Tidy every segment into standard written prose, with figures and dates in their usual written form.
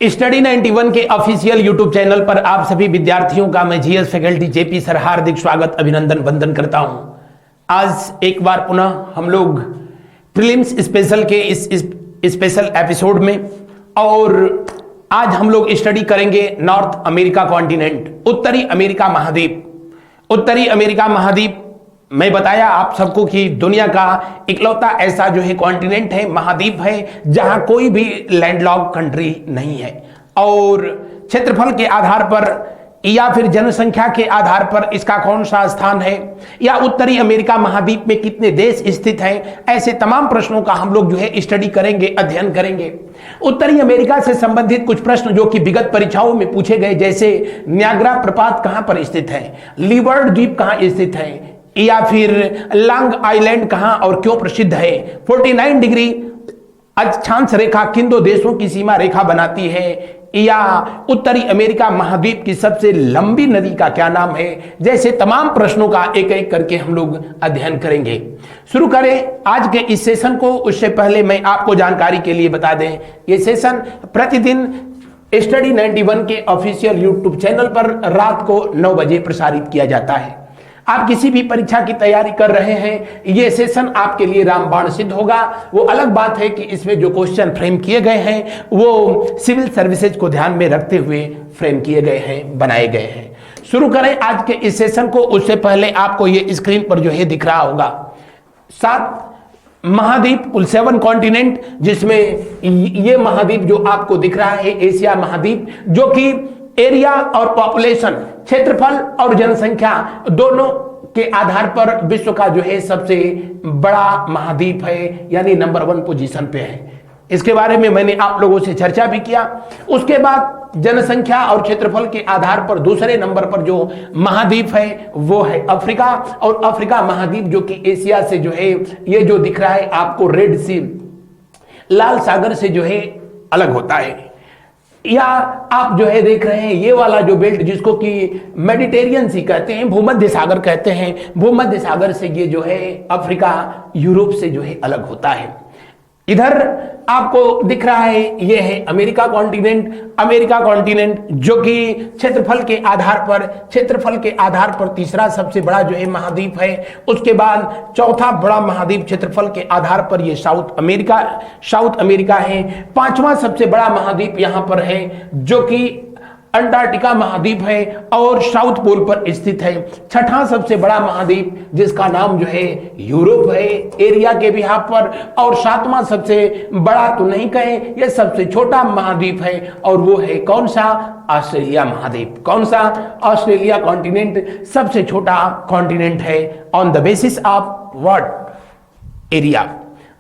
Study 91 के official YouTube channel पर आप सभी विद्यार्थियों का मैं जीएस फैकल्टी जेपी सर हार्दिक स्वागत अभिनंदन वंदन करता हूं। आज एक बार पुनः हम लोग प्रीलिम्स स्पेशल के इस स्पेशल एपिसोड में और आज हम लोग स्टडी करेंगे नॉर्थ अमेरिका कॉन्टिनेंट, उत्तरी अमेरिका महाद्वीप। उत्तरी अमेरिका महाद्वीप मैं बताया आप सबको कि दुनिया का इकलौता ऐसा जो है कॉन्टिनेंट है, महाद्वीप है, जहां कोई भी लैंडलॉक कंट्री नहीं है और क्षेत्रफल के आधार पर या फिर जनसंख्या के आधार पर इसका कौन सा स्थान है या उत्तरी अमेरिका महाद्वीप में कितने देश स्थित हैं, ऐसे तमाम प्रश्नों का हम लोग जो है स्टडी करेंगे, अध्ययन करेंगे। उत्तरी अमेरिका से संबंधित कुछ प्रश्न जो कि विगत परीक्षाओं में पूछे गए, जैसे न्याग्रा प्रपात कहां पर स्थित है, लीवर्ड द्वीप कहां स्थित है, या फिर लॉन्ग आइलैंड कहां और क्यों प्रसिद्ध है, 49 डिग्री अक्षांश रेखा किन दो देशों की सीमा रेखा बनाती है, या उत्तरी अमेरिका महाद्वीप की सबसे लंबी नदी का क्या नाम है, जैसे तमाम प्रश्नों का एक एक करके हम लोग अध्ययन करेंगे। शुरू करें आज के इस सेशन को। उससे पहले मैं आपको जानकारी के लिए बता दें, ये सेशन प्रतिदिन स्टडी 91 के ऑफिशियल यूट्यूब चैनल पर रात को 9 बजे प्रसारित किया जाता है। आप किसी भी परीक्षा की तैयारी कर रहे हैं, ये सेशन आपके लिए रामबाण सिद्ध होगा। वो अलग बात है कि इसमें जो क्वेश्चन फ्रेम किए गए हैं वो सिविल सर्विसेज को ध्यान में रखते हुए फ्रेम किए गए हैं, बनाए गए हैं। शुरू करें आज के इस सेशन को। उससे पहले आपको ये स्क्रीन पर जो है दिख रहा होगा 7 महाद्वीप, कुल 7 कॉन्टिनेंट, जिसमें ये महाद्वीप जो आपको दिख रहा है एशिया महाद्वीप, जो कि एरिया और पॉपुलेशन, क्षेत्रफल और जनसंख्या दोनों के आधार पर विश्व का जो है सबसे बड़ा महाद्वीप है, यानी नंबर 1 पोजीशन पे है। इसके बारे में मैंने आप लोगों से चर्चा भी किया। उसके बाद जनसंख्या और क्षेत्रफल के आधार पर दूसरे नंबर पर जो महाद्वीप है वो है अफ्रीका, और अफ्रीका महाद्वीप जो कि एशिया से जो है ये जो दिख रहा है आपको रेड सी, लाल सागर से जो है अलग होता है। या आप जो है देख रहे हैं ये वाला जो बेल्ट जिसको कि मेडिटेरियन सी कहते हैं, भूमध्य सागर कहते हैं, भूमध्य सागर से ये जो है अफ्रीका यूरोप से जो है अलग होता है। इधर आपको दिख रहा है ये है अमेरिका कॉन्टिनेंट। अमेरिका कॉन्टिनेंट जो कि क्षेत्रफल के आधार पर तीसरा सबसे बड़ा जो है महाद्वीप है। उसके बाद चौथा बड़ा महाद्वीप क्षेत्रफल के आधार पर ये साउथ अमेरिका है। 5वां सबसे बड़ा महाद्वीप यहां पर है जो कि अंटार्कटिका महाद्वीप है और साउथ पोल पर स्थित है। 6वां सबसे बड़ा महाद्वीप जिसका नाम जो है यूरोप है एरिया के बिहार पर, और 7वां सबसे बड़ा तो नहीं कहे, यह सबसे छोटा महाद्वीप है और वो है कौन सा, ऑस्ट्रेलिया महाद्वीप। कौन सा, ऑस्ट्रेलिया कॉन्टिनेंट सबसे छोटा कॉन्टिनेंट है on the basis of what, area.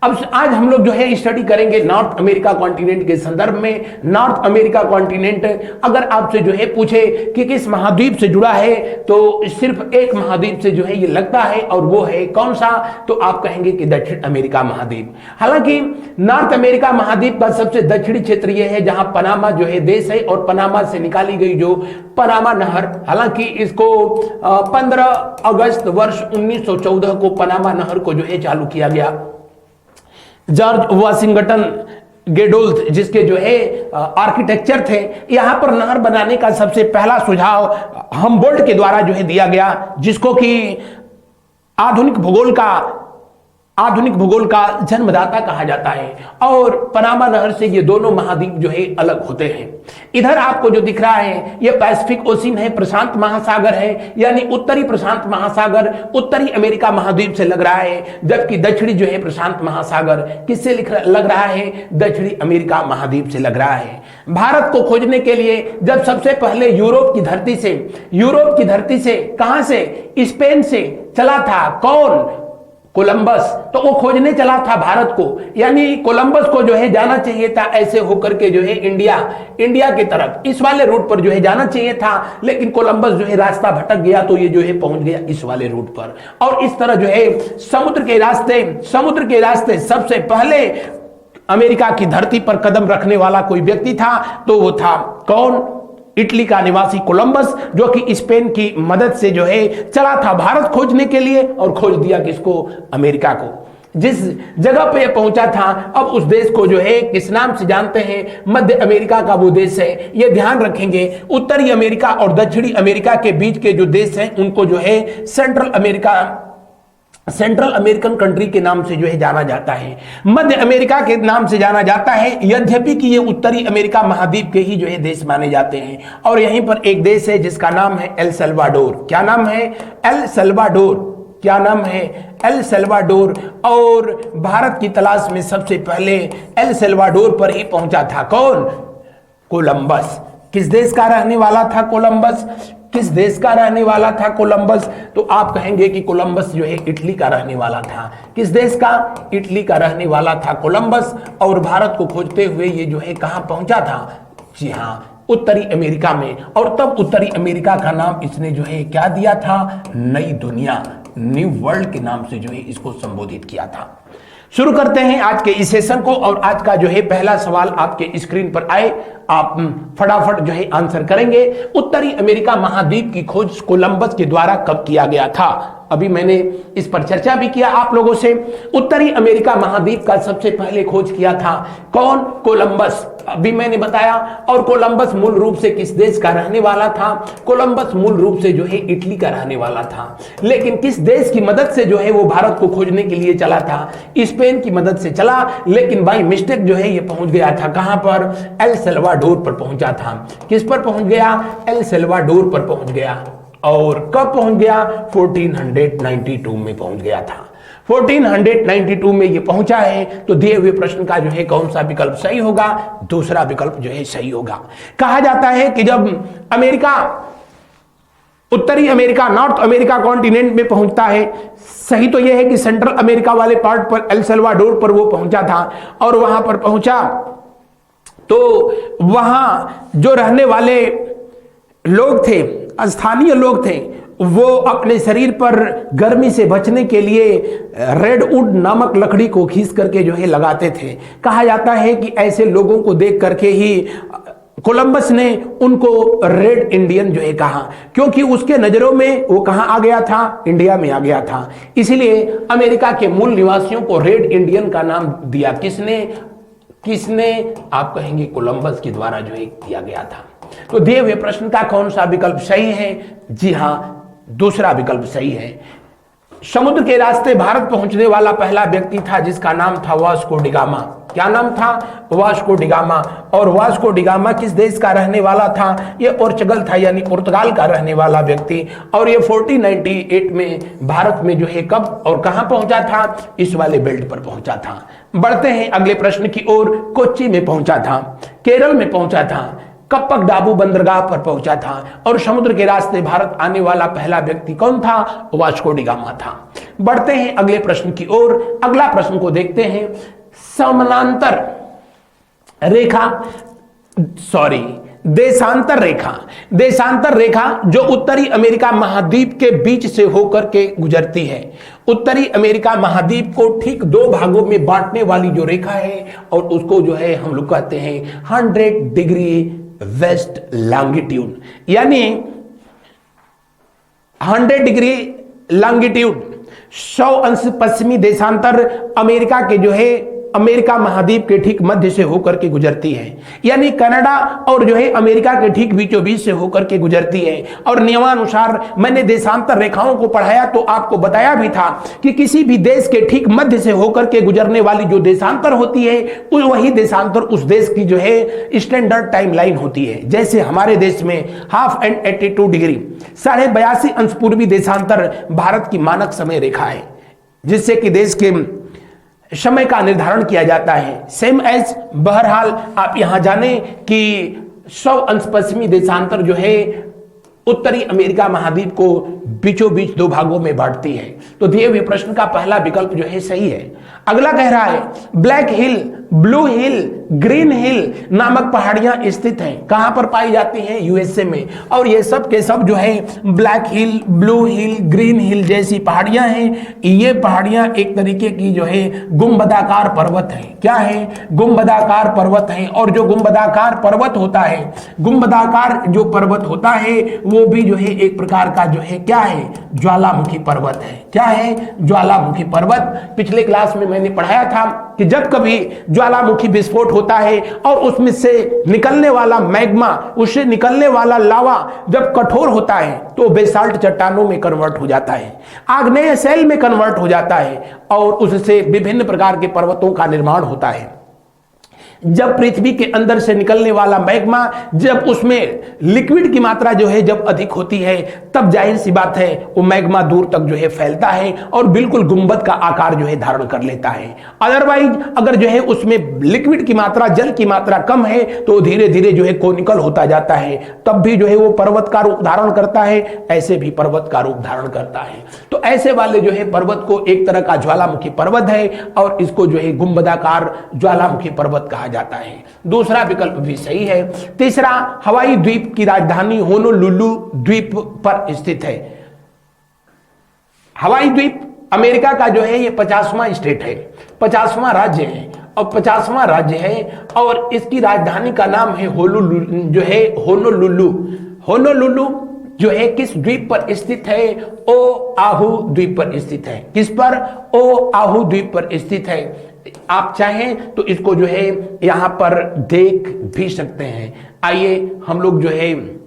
अब आज हम लोग जो है स्टडी करेंगे नॉर्थ अमेरिका कॉन्टिनेंट के संदर्भ में। नॉर्थ अमेरिका कॉन्टिनेंट अगर आपसे जो है पूछे कि किस महाद्वीप से जुड़ा है तो सिर्फ एक महाद्वीप से जो है ये लगता है और वो है कौन सा, तो आप कहेंगे कि दक्षिण अमेरिका महाद्वीप। हालांकि नॉर्थ अमेरिका महाद्वीप का सबसे दक्षिणी क्षेत्र ये है जहां पनामा जो है देश है और पनामा से निकाली गई जो पनामा नहर, हालांकि इसको 15 अगस्त वर्ष 1914 को पनामा नहर को जो है चालू किया गया। जॉर्ज वाशिंगटन गेडोल्थ जिसके जो है आर्किटेक्चर थे, यहां पर नहर बनाने का सबसे पहला सुझाव हम्बोल्ट के द्वारा जो है दिया गया, जिसको कि आधुनिक भूगोल का जन्मदाता कहा जाता है। और पनामा नहर से ये दोनों महाद्वीप जो है अलग होते हैं। इधर आपको जो दिख रहा है ये पैसिफिक ओशियन है, प्रशांत महासागर है, यानी उत्तरी प्रशांत महासागर उत्तरी अमेरिका महाद्वीप से लग रहा है, जबकि दक्षिणी जो है प्रशांत महासागर किससे लग रहा है, दक्षिणी अमेरिका महाद्वीप से लग रहा है। भारत को खोजने के लिए जब सबसे पहले यूरोप की धरती से कहां से, स्पेन से चला था कौन, कोलंबस, तो वो खोजने चला था भारत को, यानी कोलंबस को जो है जाना चाहिए था ऐसे होकर के जो है इंडिया की तरफ इस वाले रूट पर जो है जाना चाहिए था, लेकिन कोलंबस जो है रास्ता भटक गया तो ये जो है पहुंच गया इस वाले रूट पर। और इस तरह जो है समुद्र के रास्ते सबसे पहले अमेरिका की धरती पर कदम रखने वाला कोई व्यक्ति था तो वो था कौन, इटली का निवासी कोलंबस, जो कि स्पेन की मदद से जो है चला था भारत खोजने के लिए और खोज दिया किसको, अमेरिका को। जिस जगह पे पहुंचा था, अब उस देश को जो है किस नाम से जानते हैं? मध्य अमेरिका का वो देश है, ये ध्यान रखेंगे। उत्तरी अमेरिका और दक्षिणी अमेरिका के बीच के जो देश हैं उनको जो है सेंट्रल अमेरिकन कंट्री के नाम से जो है जाना जाता है, मध्य अमेरिका के नाम से जाना जाता है, यद्यपि कि ये उत्तरी अमेरिका महाद्वीप के ही जो है देश माने जाते हैं। और यहीं पर एक देश है जिसका नाम है एल सल्वाडोर। क्या नाम है? El Salvador. क्या नाम है? El Salvador. और भारत की तलाश में सबसे पहले एल सल्वाडोर पर ही पहुंचा था कौन? कोलंबस। किस देश का रहने वाला था कोलंबस? किस देश का रहने वाला था कोलंबस? तो आप कहेंगे कि कोलंबस जो है इटली का रहने वाला था। किस देश का? इटली का रहने वाला था कोलंबस। और भारत को खोजते हुए ये जो है कहां पहुंचा था? जी हां, उत्तरी अमेरिका में। और तब उत्तरी अमेरिका का नाम इसने जो है क्या दिया था? नई दुनिया, न्यू वर्ल्ड के नाम से जो है इसको संबोधित किया था। शुरू करते हैं आज के इस सेशन को। और आज का जो है पहला सवाल आपके स्क्रीन पर आए, आप फटाफट जो है आंसर करेंगे। उत्तरी अमेरिका महाद्वीप की खोज कोलंबस के द्वारा कब किया गया था? अभी मैंने इस पर चर्चा भी किया आप लोगों से। उत्तरी अमेरिका महाद्वीप का सबसे पहले खोज किया था कौन? कोलंबस। अभी मैंने बताया। और कोलंबस मूल रूप से किस देश का रहने वाला था? कोलंबस मूल रूप से जो है इटली का रहने वाला था। लेकिन किस देश की मदद से जो है वो भारत को खोजने के लिए चला था? स्पेन की मदद से चला, लेकिन बाई मिस्टेक जो है ये पहुंच गया था कहां पर? एल सल्वाडोर पर पहुंचा था। किस पर पहुंच गया? एल सल्वाडोर पर पहुंच गया। और कब पहुंच गया? 1492 में पहुंच गया था। 1492 में ये पहुंचा है। तो दिए हुए प्रश्न का जो है कौन सा विकल्प सही होगा? दूसरा विकल्प जो है सही होगा। कहा जाता है कि जब अमेरिका, उत्तरी अमेरिका, नॉर्थ अमेरिका कॉन्टिनेंट में पहुंचता है, सही तो यह है कि सेंट्रल अमेरिका वाले पार्ट पर एल सल्वाडोर पर वो पहुंचा था। और वहां पर पहुंचा तो वहां जो रहने वाले लोग थे, स्थानीय लोग थे, वो अपने शरीर पर गर्मी से बचने के लिए रेडवुड नामक लकड़ी को खींच करके जो है लगाते थे। कहा जाता है कि ऐसे लोगों को देख करके ही कोलंबस ने उनको रेड इंडियन जो है कहा, क्योंकि उसके नजरों में वो कहां आ गया था? इंडिया में आ गया था। इसलिए अमेरिका के मूल निवासियों को रेड इंडियन का नाम दिया। किसने? आप कहेंगे कोलंबस के द्वारा जो है दिया गया था। तो दिए हुए प्रश्न का कौन सा विकल्प सही है? जी हां, दूसरा विकल्प सही है। समुद्र के रास्ते भारत पहुंचने वाला पहला व्यक्ति था जिसका नाम था वास्को डिगामा। क्या नाम था? Vasco da Gama. और वास्को डिगामा किस देश का रहने वाला था? यह पोर्चुगल था, यानी पुर्तगाल का रहने वाला व्यक्ति। और यह 1498 में भारत में जो है कब और कहां पहुंचा था? इस वाले बेल्ट पर पहुंचा था। बढ़ते हैं अगले प्रश्न की ओर। कोच्चि में पहुंचा था, केरल में पहुंचा था, कप्पक डाबू बंदरगाह पर पहुंचा था। और समुद्र के रास्ते भारत आने वाला पहला व्यक्ति कौन था? वास्को डिगामा था। बढ़ते हैं अगले प्रश्न की ओर। अगला प्रश्न को देखते हैं। समानांतर रेखा, देशांतर रेखा जो उत्तरी अमेरिका महाद्वीप के बीच से होकर के गुजरती है। उत्तरी अमेरिका महाद्वीप को ठीक दो भागों में बांटने वाली जो रेखा है, और उसको जो है हम लोग कहते हैं 100 डिग्री वेस्ट लॉन्गिट्यूड, यानी 100 डिग्री लॉन्गिट्यूड, 100 अंश पश्चिमी देशांतर अमेरिका के जो है अमेरिका महाद्वीप के ठीक मध्य से होकर के गुजरती है। यानी कनाडा और जो है अमेरिका के ठीक बीचों बीच से होकर के गुजरती है। और नियमानुसार मैंने देशांतर रेखाओं को पढ़ाया तो आपको बताया भी था कि किसी भी देश के ठीक मध्य से होकर के गुजरने वाली जो देशांतर होती है, वही देशांतर उस देश की जो है स्टैंडर्ड टाइम लाइन होती है। जैसे हमारे देश में 182 डिग्री 82.5 अंश पूर्वी देशांतर भारत की मानक समय रेखा है, जिससे कि देश के समय का निर्धारण किया जाता है। सेम एज, बहरहाल आप यहां जाने कि 100 अंश पश्चिमी देशांतर जो है उत्तरी अमेरिका महाद्वीप को बीचों बीच दो भागों में बांटती है। तो दिए हुए प्रश्न का पहला विकल्प जो है सही है। अगला कह रहा है ब्लैक हिल ब्लू हिल, ग्रीन हिल नामक पहाड़ियां स्थित हैं। कहां पर पाई जाती हैं? यूएसए में। और ये सब के सब जो है ब्लैक हिल, ब्लू हिल, ग्रीन हिल जैसी पहाड़ियां हैं। ये पहाड़ियां एक तरीके की जो है गुंबदाकार पर्वत है। क्या है? गुंबदाकार पर्वत है। और जो गुंबदाकार पर्वत होता है, गुंबदाकार जो पर्वत होता है वो भी जो है एक प्रकार का जो है क्या है? ज्वालामुखी पर्वत है। क्या है? ज्वालामुखी पर्वत। पिछले क्लास में मैंने पढ़ाया था कि जब कभी ज्वालामुखी विस्फोट होता है और उसमें से निकलने वाला मैग्मा, उससे निकलने वाला लावा जब कठोर होता है तो बेसाल्ट चट्टानों में कन्वर्ट हो जाता है, आग्नेय शैल में कन्वर्ट हो जाता है और उससे विभिन्न प्रकार के पर्वतों का निर्माण होता है। जब पृथ्वी के अंदर से निकलने वाला मैग्मा, जब उसमें लिक्विड की मात्रा जो है जब अधिक होती है, तब जाहिर सी बात है वो मैग्मा दूर तक जो है फैलता है और बिल्कुल गुंबद का आकार जो है धारण कर लेता है। अदरवाइज अगर जो है उसमें लिक्विड की मात्रा, जल की मात्रा कम है तो धीरे धीरे जो है कोनिकल होता जाता है, तब भी जो है वो पर्वत का रूप धारण करता है, ऐसे भी पर्वत का रूप धारण करता है। तो ऐसे वाले जो है पर्वत को एक तरह का ज्वालामुखी पर्वत है और इसको जो है गुंबदाकार ज्वालामुखी पर्वत कहा जाता है। दूसरा विकल्प भी सही है। तीसरा, हवाई द्वीप की राजधानी होनोलुलु द्वीप पर स्थित है। हवाई द्वीप अमेरिका का जो है ये 50वां स्टेट है, 50वां राज्य है और 50वां राज्य है और इसकी राजधानी का नाम है होनोलुलु। होनोलुलु जो है किस द्वीप पर स्थित है? ओआहू द्वीप पर स्थित है। किस पर? ओआहू द्वीप पर स्थित है। आप चाहें तो इसको जो है यहां पर देख भी सकते हैं। आइए हम लोग जो है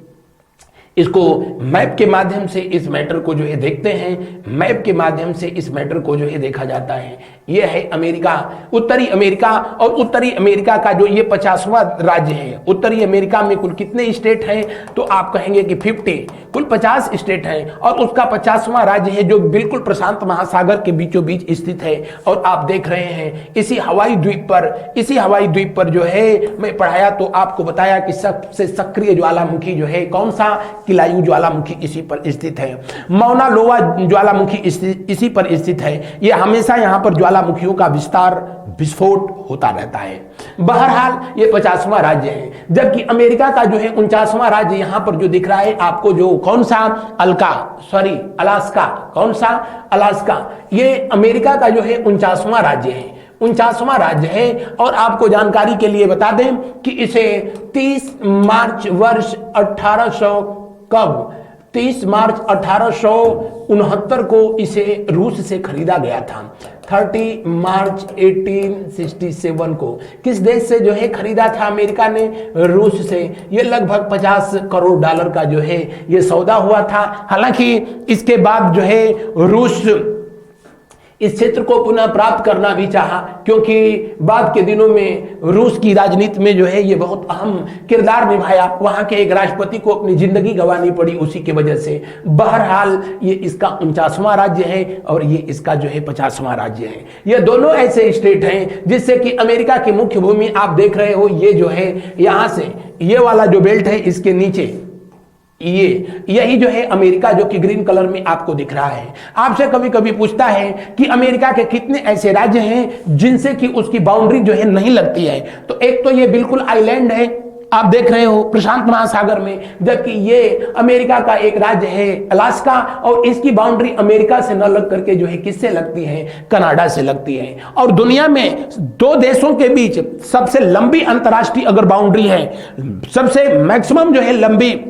इसको मैप के माध्यम से इस मैटर को जो है देखते हैं। मैप के माध्यम से इस मैटर को जो है देखा जाता है। यह है अमेरिका, उत्तरी अमेरिका। और उत्तरी अमेरिका का जो ये 50वां राज्य है। उत्तरी अमेरिका में कुल कितने स्टेट हैं? तो आप कहेंगे कि 50, कुल 50 स्टेट हैं और उसका 50वां राज्य है जो बिल्कुल प्रशांत महासागर के बीचों बीच स्थित है। और आप देख रहे हैं इसी हवाई द्वीप पर जो है मैं पढ़ाया तो आपको बताया कि सबसे सक्रिय ज्वालामुखी जो है कौन सा? किलायू ज्वालामुखी इसी पर स्थित है। मौना लोवा ज्वालामुखी इसी पर स्थित है। यह हमेशा यहां पर ज्वालामुखियों का विस्फोट होता रहता है। बहरहाल ये 50वां राज्य है, जबकि अमेरिका का जो है 49वां राज्य यहां पर जो दिख रहा है आपको, जो कौन सा? अलास्का। कौन सा? अलास्का। ये अमेरिका का जो है 49वां राज्य है, 49वां राज्य है। और आपको जानकारी के लिए बता दें कि इसे 30 मार्च वर्ष 30 मार्च 1869 को इसे रूस से खरीदा गया था। 30 मार्च 1867 को किस देश से जो है खरीदा था अमेरिका ने? रूस से। ये लगभग 50 करोड़ डॉलर का जो है ये सौदा हुआ था। हालांकि इसके बाद जो है रूस इस क्षेत्र को पुनः प्राप्त करना भी चाहा, क्योंकि बाद के दिनों में रूस की राजनीति में जो है ये बहुत अहम किरदार निभाया। वहां के एक राष्ट्रपति को अपनी जिंदगी गंवानी पड़ी उसी की वजह से। बहरहाल ये इसका 49वां राज्य है और ये इसका जो है 50वां राज्य है। ये दोनों ऐसे स्टेट हैं जिससे कि अमेरिका की मुख्य भूमि आप देख रहे हो, ये जो है यहां से ये वाला जो बेल्ट है इसके नीचे यही जो है अमेरिका, जो कि ग्रीन कलर में आपको दिख रहा है। आपसे कभी कभी पूछता है कि अमेरिका के कितने ऐसे राज्य हैं जिनसे कि उसकी बाउंड्री जो है नहीं लगती है। तो एक तो ये बिल्कुल आइलैंड है, आप देख रहे हो प्रशांत महासागर में, जबकि ये अमेरिका का एक राज्य है अलास्का और इसकी बाउंड्री अमेरिका से न लग करके जो है किससे लगती है? कनाडा से लगती है। और दुनिया में दो देशों के बीच सबसे लंबी अंतर्राष्ट्रीय अगर बाउंड्री है, सबसे मैक्सिमम जो है लंबी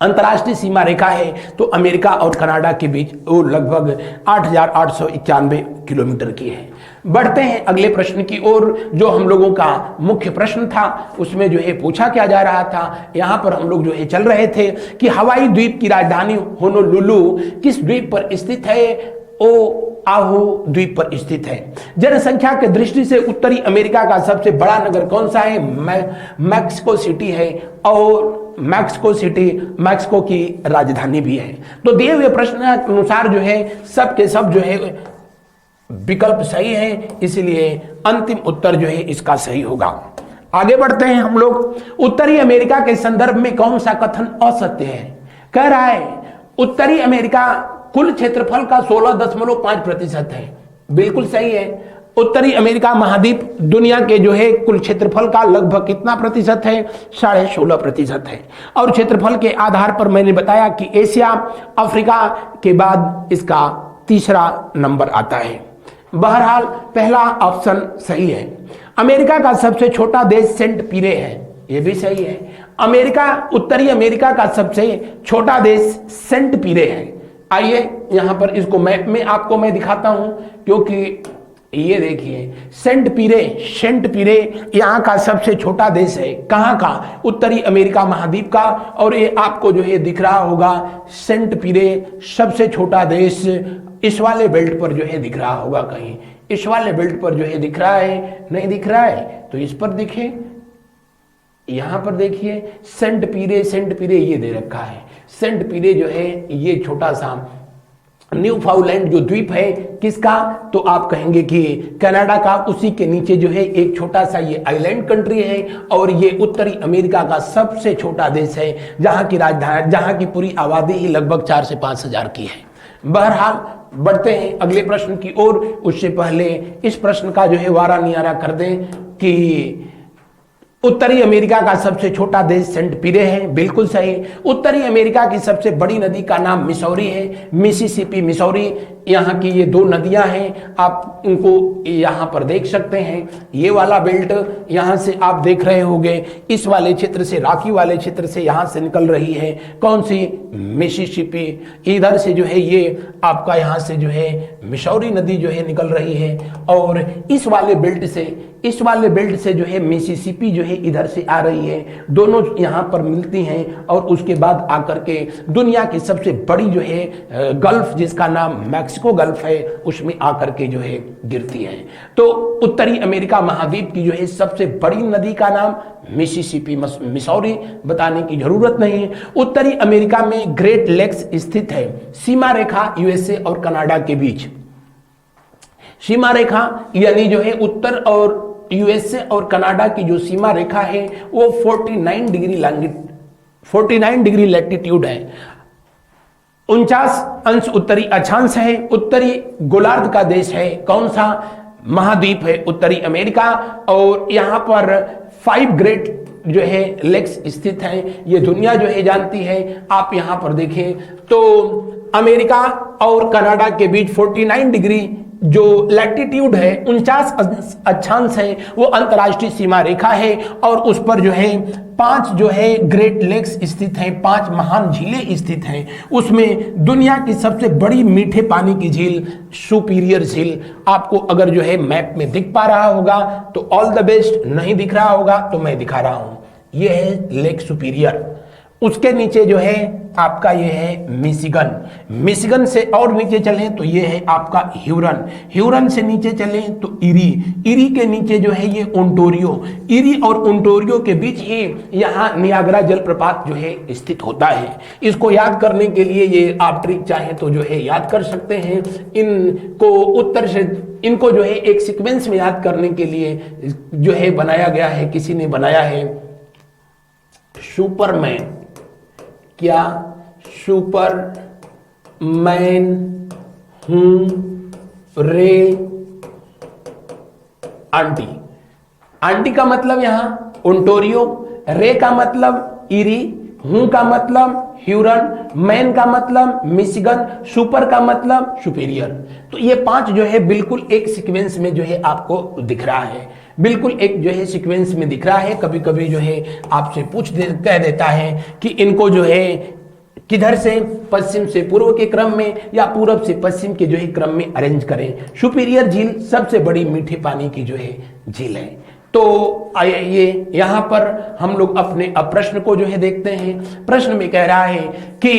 अंतर्राष्ट्रीय सीमा रेखा है तो अमेरिका और कनाडा के बीच वो लगभग 8,891 किलोमीटर की है। बढ़ते हैं अगले प्रश्न की ओर। जो हम लोगों का मुख्य प्रश्न था उसमें जो है पूछा क्या जा रहा था, यहां पर हम लोग जो है चल रहे थे कि हवाई द्वीप की राजधानी होनोलुलु किस द्वीप पर स्थित है? ओआहू द्वीप पर स्थित है। जनसंख्या के दृष्टि से उत्तरी अमेरिका का सबसे बड़ा नगर कौन सा है? मैक्सिको सिटी है और मैक्सिको सिटी मैक्सिको की राजधानी भी है। तो दिए हुए प्रश्न के अनुसार जो है सब के सब जो है विकल्प सही है, इसलिए अंतिम उत्तर जो है इसका सही होगा। आगे बढ़ते हैं हम लोग। उत्तरी अमेरिका के संदर्भ में कौन सा कथन असत्य है? कह रहा है उत्तरी अमेरिका कुल क्षेत्रफल का 16.5% है। बिल्कुल सही है। उत्तरी अमेरिका महाद्वीप दुनिया के जो है कुल क्षेत्रफल का लगभग कितना प्रतिशत है? 16.5% है। और क्षेत्रफल के आधार पर मैंने बताया कि एशिया अफ्रीका के बाद इसका तीसरा नंबर आता है। बहरहाल पहला ऑप्शन सही है। अमेरिका का सबसे छोटा देश सेंट पीरे है, यह भी सही है। उत्तरी अमेरिका का सबसे छोटा देश सेंट पीरे है। आइए यहां पर इसको मैप में आपको मैं दिखाता हूं, क्योंकि ये देखिए सेंट पीरे यहाँ का सबसे छोटा देश है। कहाँ का? उत्तरी अमेरिका महाद्वीप का। और ये आपको जो है दिख रहा होगा सेंट पीरे सबसे छोटा देश इस वाले बेल्ट पर जो है दिख रहा होगा। कहीं इस वाले बेल्ट पर जो है दिख रहा है, नहीं दिख रहा है तो इस पर देखिए, यहां पर देखिए सेंट पीरे ये दे रखा है। सेंट पीरे जो है ये छोटा सा न्यू फाउलैंड जो द्वीप है, किसका? तो आप कहेंगे कि कनाडा का। उसी के नीचे जो है एक छोटा सा ये आइलैंड कंट्री है और ये उत्तरी अमेरिका का सबसे छोटा देश है, जहां की राजधानी, जहां की पूरी आबादी ही लगभग 4 से 5 हजार की है। बहरहाल बढ़ते हैं अगले प्रश्न की ओर। उससे पहले इस प्रश्न का जो है वारा नियारा कर दें कि उत्तरी अमेरिका का सबसे छोटा देश सेंट पीरे है, बिल्कुल सही। उत्तरी अमेरिका की सबसे बड़ी नदी का नाम मिसौरी है, मिसिसिपी मिसौरी। यहाँ की ये 2 नदियां हैं, आप इनको यहाँ पर देख सकते हैं। ये वाला बेल्ट यहाँ से आप देख रहे होंगे, इस वाले क्षेत्र से, रॉकी वाले क्षेत्र से यहाँ से निकल रही है कौन सी? मिसिसिपी। इधर से जो है ये आपका यहाँ से जो है मिसौरी नदी जो है निकल रही है। और इस वाले बेल्ट से जो है मिसिसिपी जो है इधर से आ रही है। दोनों यहाँ पर मिलती हैं और उसके बाद आकर के दुनिया की सबसे बड़ी जो है गल्फ, जिसका नाम मैक्सिको गल्फ है, उसमें आकर के जो है गिरती है। तो उत्तरी अमेरिका महाद्वीप की जो है सबसे बड़ी नदी का नाम मिसिसिपी मिसौरी, बताने की जरूरत नहीं है। उत्तरी अमेरिका में ग्रेट लेक्स स्थित है, सीमा रेखा यूएसए और कनाडा के बीच। सीमा रेखा यानी जो है उत्तर और यूएसए और कनाडा की जो सीमा रेखा है वो 49 डिग्री लैटिट्यूड है। 49 अंश उत्तरी अक्षांश है। उत्तरी गोलार्ध का देश है, कौन सा? महाद्वीप है उत्तरी अमेरिका। और यहाँ पर 5 ग्रेट जो है लेक्स स्थित हैं, ये दुनिया जो है जानती है। आप यहाँ पर देखें तो अमेरिका और कनाडा के बीच 49 डिग्री जो लैटिट्यूड है, 49 अक्षांश है, वो अंतर्राष्ट्रीय सीमा रेखा है। और उस पर जो है 5 जो है ग्रेट लेक्स स्थित हैं, 5 महान झीलें स्थित हैं। उसमें दुनिया की सबसे बड़ी मीठे पानी की झील सुपीरियर झील आपको अगर जो है मैप में दिख पा रहा होगा तो ऑल द बेस्ट, नहीं दिख रहा होगा तो मैं दिखा रहा हूं, ये है लेक सुपीरियर। उसके नीचे जो है आपका ये है मिशिगन से और नीचे चलें तो ये है आपका ह्यूरन से नीचे चलें तो इरी के नीचे जो है ये ओंटारियो। इरी और ओंटारियो के बीच ही यहाँ नियाग्रा जलप्रपात जो है स्थित होता है। इसको याद करने के लिए ये आप ट्रिक चाहें तो जो है याद कर सकते हैं। इनको जो है एक सीक्वेंस में याद करने के लिए जो है बनाया गया है, किसी ने बनाया है सुपरमैन। क्या? सुपरमैन हूं रे आंटी का मतलब यहां ओंटारियो, रे का मतलब इरी, हूं का मतलब ह्यूरन, मैन का मतलब मिशिगन, सुपर का मतलब सुपीरियर। तो ये 5 जो है बिल्कुल एक सीक्वेंस में जो है आपको दिख रहा है, बिल्कुल एक जो है सीक्वेंस में दिख रहा है। कभी कभी जो है आपसे कह देता है कि इनको जो है किधर से, पश्चिम से पूर्व के क्रम में या पूरब से पश्चिम के जो है क्रम में अरेंज करें। सुपीरियर झील सबसे बड़ी मीठे पानी की जो है झील है। तो आइए यहां पर हम लोग अपने प्रश्न को जो है देखते हैं। प्रश्न में कह रहा है कि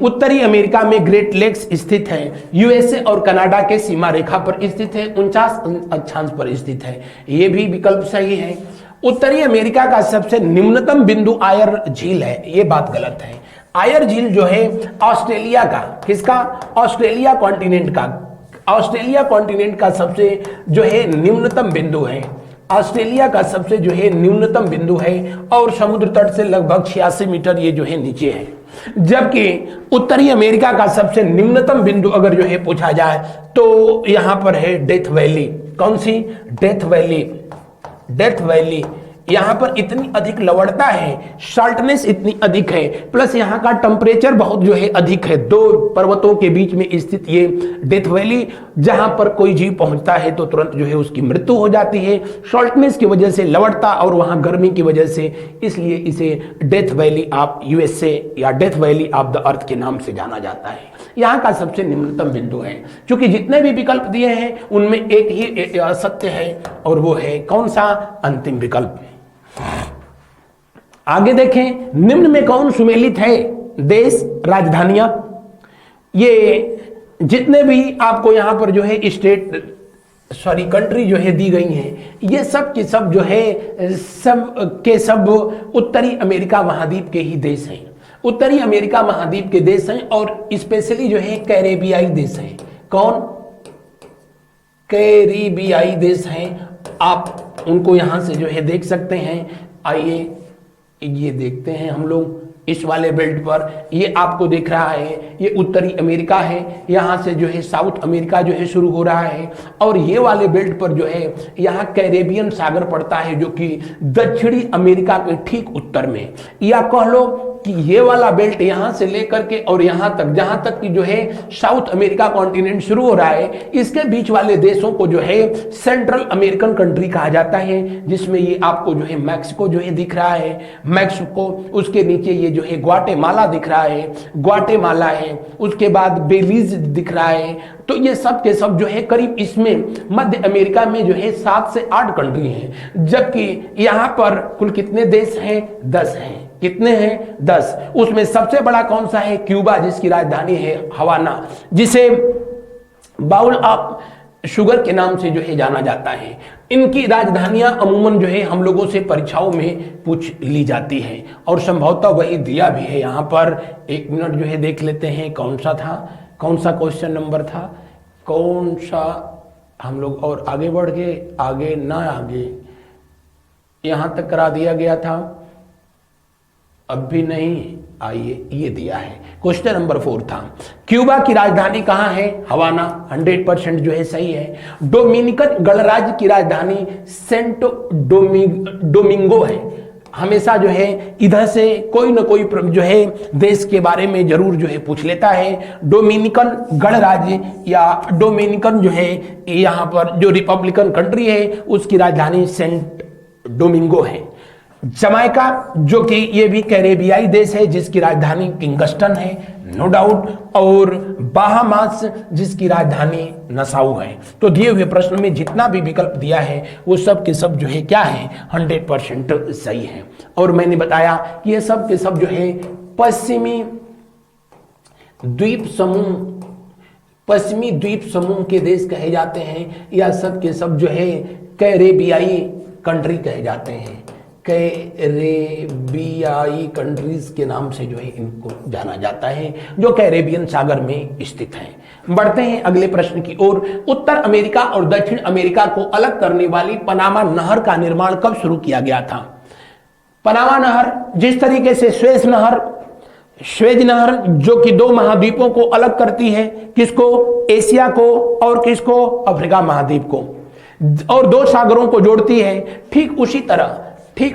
उत्तरी अमेरिका में ग्रेट लेक्स स्थित है, यूएसए और कनाडा के सीमा रेखा पर स्थित है, 49 अक्षांश पर स्थित है, ये भी विकल्प सही है। उत्तरी अमेरिका का सबसे निम्नतम बिंदु आयर झील है, ये बात गलत है। आयर झील जो है ऑस्ट्रेलिया का, किसका? ऑस्ट्रेलिया कॉन्टिनेंट का सबसे जो है निम्नतम बिंदु है। ऑस्ट्रेलिया का सबसे जो है न्यूनतम बिंदु है और समुद्र तट से लगभग 86 मीटर ये जो है नीचे है। जबकि उत्तरी अमेरिका का सबसे निम्नतम बिंदु अगर जो है पूछा जाए तो यहां पर है डेथ वैली। कौन सी? Death Valley. डेथ वैली यहां पर इतनी अधिक लवणता है, साल्टनेस इतनी अधिक है, प्लस यहां का टेम्परेचर बहुत जो है अधिक है। दो पर्वतों के बीच में स्थित ये डेथ वैली, जहां पर कोई जीव पहुंचता है तो तुरंत जो है उसकी मृत्यु हो जाती है, साल्टनेस की वजह से, लवणता और वहां गर्मी की वजह से। इसलिए इसे डेथ वैली ऑफ यूएसए या death valley of the earth के नाम से जाना जाता है। यहां का सबसे निम्नतम बिंदु है। क्योंकि जितने भी विकल्प दिए हैं उनमें एक ही असत्य है, और वो है कौन सा? अंतिम विकल्प। आगे देखें, निम्न में कौन सुमेलित है? देश, राजधानियां। ये जितने भी आपको यहां पर जो है कंट्री जो है दी गई हैं, ये सब के सब जो है सब के सब उत्तरी अमेरिका महाद्वीप के ही देश हैं। उत्तरी अमेरिका महाद्वीप के देश हैं, और स्पेशली जो है कैरेबियाई देश हैं। कौन? कैरेबियाई देश हैं। आप उनको यहां से जो है देख सकते हैं। आइए ये देखते हैं हम लोग इस वाले बेल्ट पर। ये आपको दिख रहा है, ये उत्तरी अमेरिका है, यहां से जो है साउथ अमेरिका जो है शुरू हो रहा है, और ये वाले बेल्ट पर जो है यहाँ कैरेबियन सागर पड़ता है, जो कि दक्षिणी अमेरिका के ठीक उत्तर में। या कह लो कि ये वाला बेल्ट यहां से लेकर के और यहां तक, जहां तक कि जो है साउथ अमेरिका कॉन्टिनेंट शुरू हो रहा है, इसके बीच वाले देशों को जो है सेंट्रल अमेरिकन कंट्री कहा जाता है, जिसमें ये आपको जो है मैक्सिको जो है दिख रहा है, मैक्सिको, उसके नीचे ये जो है ग्वाटेमाला दिख रहा है, ग्वाटेमाला है, उसके बाद बेलीज दिख रहा है। तो ये सब के सब जो है करीब इसमें मध्य अमेरिका में जो है 7 से 8 कंट्री हैं, जबकि यहां पर कुल कितने देश हैं? 10 हैं। कितने हैं? 10। उसमें सबसे बड़ा कौन सा है? क्यूबा, जिसकी राजधानी है हवाना, जिसे बाउल ऑफ शुगर के नाम से जो है जाना जाता है। इनकी राजधानियां अमूमन जो है हम लोगों से परीक्षाओं में पूछ ली जाती है, और संभवतः वही दिया भी है यहाँ पर। 1 मिनट जो है देख लेते हैं कौन सा था, कौन सा क्वेश्चन नंबर था, कौन सा। हम लोग और आगे बढ़ गए, आगे ना आगे, यहां तक करा दिया गया था, अब भी नहीं। आइए ये दिया है, क्वेश्चन नंबर 4 था, क्यूबा की राजधानी कहां है? हवाना। 100% जो है सही है। डोमिनिकन गणराज्य की राजधानी सेंट डोमिंगो है। हमेशा जो है इधर से कोई ना कोई जो है देश के बारे में जरूर जो है पूछ लेता है। डोमिनिकन गणराज्य या डोमिनिकन जो है यहाँ पर जो रिपब्लिकन कंट्री है, उसकी राजधानी सेंट डोमिंगो है। जमाइका, जो कि ये भी कैरेबियाई देश है, जिसकी राजधानी किंगस्टन है, नो डाउट। और बाहामास, जिसकी राजधानी नसाउ है। तो दिए हुए प्रश्न में जितना भी विकल्प दिया है वो सब के सब जो है क्या है? 100% सही है। और मैंने बताया कि ये सब के सब जो है पश्चिमी द्वीप समूह के देश कहे जाते हैं, या सब के सब जो है कैरेबियाई कंट्री कहे जाते हैं। कैरेबियाई कंट्रीज के नाम से जो है इनको जाना जाता है, जो कैरेबियन सागर में स्थित हैं। बढ़ते हैं अगले प्रश्न की ओर। उत्तर अमेरिका और दक्षिण अमेरिका को अलग करने वाली पनामा नहर का निर्माण कब शुरू किया गया था? पनामा नहर, जिस तरीके से स्वेज नहर जो कि 2 महाद्वीपों को अलग करती है, किसको? एशिया को और किसको? अफ्रीका महाद्वीप को, और 2 सागरों को जोड़ती है। ठीक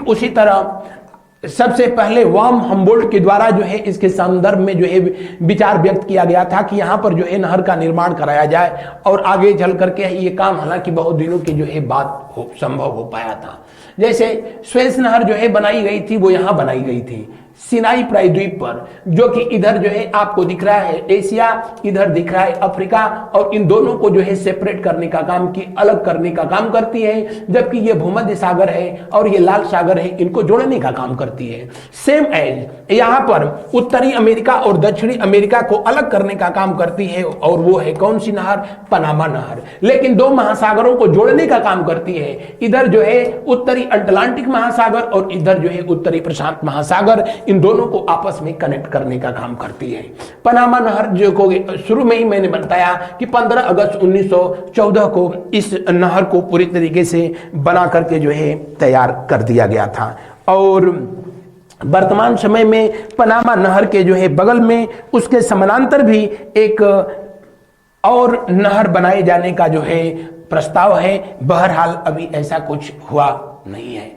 उसी तरह सबसे पहले वार्म हम्बोल्ट के द्वारा जो है इसके संदर्भ में जो है विचार व्यक्त किया गया था कि यहाँ पर जो है नहर का निर्माण कराया जाए, और आगे चल करके ये काम हालांकि बहुत दिनों की जो है बात संभव हो पाया था। जैसे स्वेज नहर जो है बनाई गई थी, वो यहाँ बनाई गई थी सिनाई प्रायद्वीप पर, जो कि इधर जो है आपको दिख रहा है एशिया, इधर दिख रहा है अफ्रीका, और इन दोनों को जो है सेपरेट करने का काम की, अलग करने का काम करती है। जबकि ये भूमध्य सागर है और ये लाल सागर है, इनको जोड़ने का काम करती है। सेम एज यहाँ पर उत्तरी अमेरिका और दक्षिणी अमेरिका को अलग करने का काम करती है, और वो है कौन सी नहर? पनामा नहर। लेकिन 2 महासागरों को जोड़ने का काम करती है। इधर जो है उत्तरी अटलांटिक महासागर और इधर जो है उत्तरी प्रशांत महासागर, इन दोनों को आपस में कनेक्ट करने का काम करती है। पनामा नहर जो को शुरू में ही मैंने बताया कि 15 अगस्त 1914 को इस नहर को पूरी तरीके से बना करके जो है तैयार कर दिया गया था। और वर्तमान समय में पनामा नहर के जो है बगल में उसके समानांतर भी एक और नहर बनाए जाने का जो है प्रस्ताव है। बहरहाल अभी ऐसा कुछ हुआ नहीं है।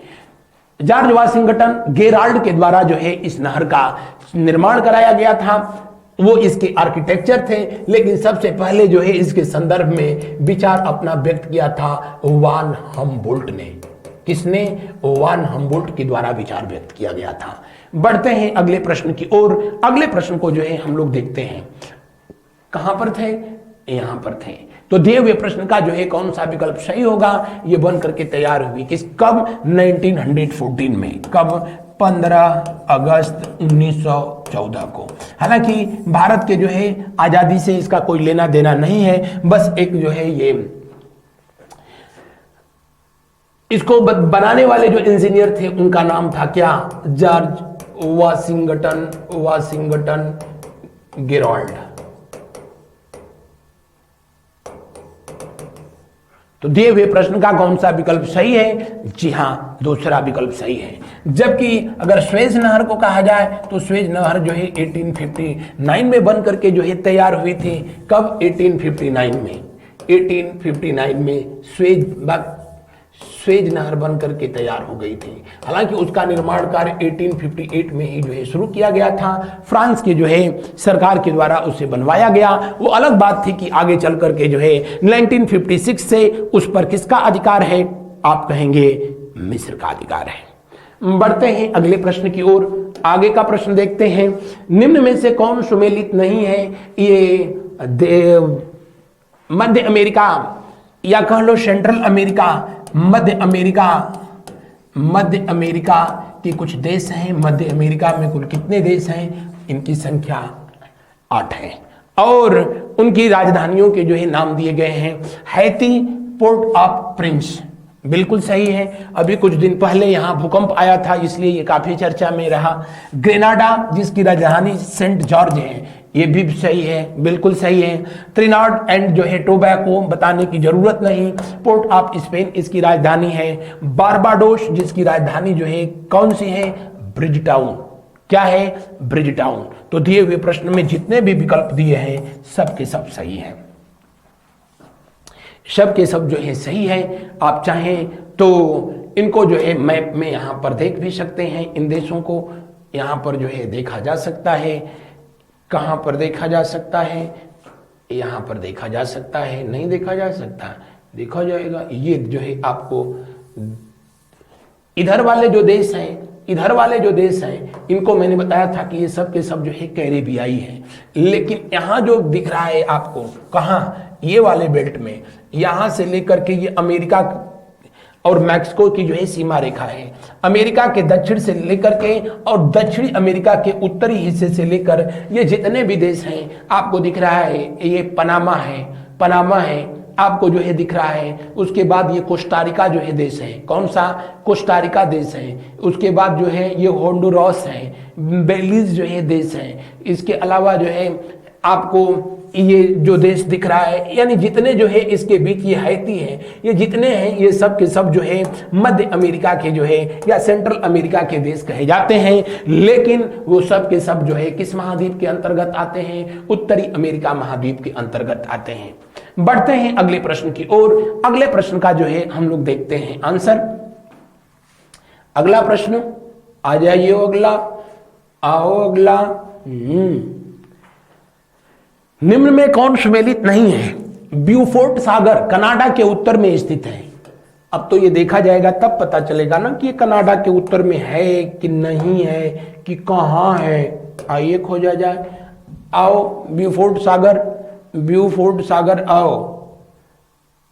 जॉर्ज वाशिंगटन गेराल्ड के द्वारा जो है इस नहर का निर्माण कराया गया था। वो इसके आर्किटेक्चर थे, लेकिन सबसे पहले जो है इसके संदर्भ में विचार अपना व्यक्त किया था वान हम्बोल्ट ने। किसने? वान हम्बोल्ट के द्वारा विचार व्यक्त किया गया था। बढ़ते हैं अगले प्रश्न की ओर। अगले प्रश्न को जो है हम लोग देखते हैं। कहां पर थे? यहां पर थे। तो दिए हुए प्रश्न का जो है कौन सा विकल्प सही होगा, ये बन करके तैयार हुई कब? 1914 में। कब? 15 अगस्त 1914 को। हालांकि भारत के जो है आजादी से इसका कोई लेना देना नहीं है, बस एक जो है ये इसको बनाने वाले जो इंजीनियर थे उनका नाम था क्या? George Washington Gerald. तो दिए हुए प्रश्न का कौन सा विकल्प सही है? जी हां, दूसरा विकल्प सही है। जबकि अगर स्वेज नहर को कहा जाए तो स्वेज नहर जो है 1859 में बन करके जो है तैयार हुई थी। कब? 1859 में। 1859 में स्वेज नहर बन करके तैयार हो गई थी। हालांकि उसका निर्माण कार्य 1858 में ही जो है शुरू किया गया था। फ्रांस के जो है सरकार के द्वारा उसे बनवाया गया। वो अलग बात थी कि आगे चल करके जो है 1956 से उस पर किसका अधिकार है? आप कहेंगे मिस्र का अधिकार है। बढ़ते हैं अगले प्रश्न की ओर। आगे का प्रश्न देखते हैं। निम्न में से कौन सुमेलित नहीं है? ये मध्य अमेरिका या कह लो सेंट्रल अमेरिका, मध्य अमेरिका के कुछ देश हैं। मध्य अमेरिका में कुल कितने देश हैं? इनकी संख्या 8 है और उनकी राजधानियों के जो है नाम दिए गए हैं। हैती, पोर्ट ऑफ प्रिंस, बिल्कुल सही है। अभी कुछ दिन पहले यहां भूकंप आया था, इसलिए ये काफी चर्चा में रहा। ग्रेनाडा, जिसकी राजधानी सेंट जॉर्ज है, ये भी सही है, बिल्कुल सही है। त्रिनाड एंड जो है टोबैको, बताने की जरूरत नहीं। पोर्ट ऑफ स्पेन इसकी राजधानी है। बारबाडोस, जिसकी राजधानी जो है कौन सी है? Bridge town. क्या है? Bridge town. तो दिए हुए प्रश्न में जितने भी विकल्प दिए हैं सब के सब सही है। सब के सब जो है सही है। आप चाहें तो इनको जो है मैप में यहां पर देख भी सकते हैं। इन देशों को यहां पर जो है देखा जा सकता है। कहां पर देखा जा सकता है? यहां पर देखा जा सकता है। नहीं देखा जा सकता, देखा जाएगा। ये जो है आपको इधर वाले जो देश हैं, इनको मैंने बताया था कि ये सब के सब जो है कैरेबियाई है। लेकिन यहां जो दिख रहा है आपको, कहां? ये वाले बेल्ट में, यहां से लेकर के ये अमेरिका और मैक्सिको की जो है सीमा रेखा है। अमेरिका के दक्षिण से लेकर के और दक्षिणी अमेरिका के उत्तरी हिस्से से लेकर ये जितने भी देश हैं आपको दिख रहा है। ये पनामा है आपको जो है दिख रहा है। उसके बाद ये कोस्टारिका जो है देश है। कौन सा? कोस्टारिका देश है। उसके बाद जो है ये होंडुरास है। बेलीज जो है देश है। इसके अलावा जो है आपको ये जो देश दिख रहा है, यानी जितने जो है इसके बीच ये हैती है, ये जितने हैं ये सब के सब जो है मध्य अमेरिका के जो है या सेंट्रल अमेरिका के देश कहे जाते हैं। लेकिन वो सब के सब जो है किस महाद्वीप के अंतर्गत आते हैं? उत्तरी अमेरिका महाद्वीप के अंतर्गत आते हैं। बढ़ते हैं अगले प्रश्न की ओर। अगले प्रश्न का जो है हम लोग देखते हैं आंसर। अगला प्रश्न आ जाइए। अगला निम्न में कौन सुमेलित नहीं है? ब्यूफोर्ट सागर कनाडा के उत्तर में स्थित है। अब तो ये देखा जाएगा, तब पता चलेगा ना कि ये कनाडा के उत्तर में है कि नहीं है, कि कहां है। आइए खोजा जाए। आओ ब्यूफोर्ट सागर आओ।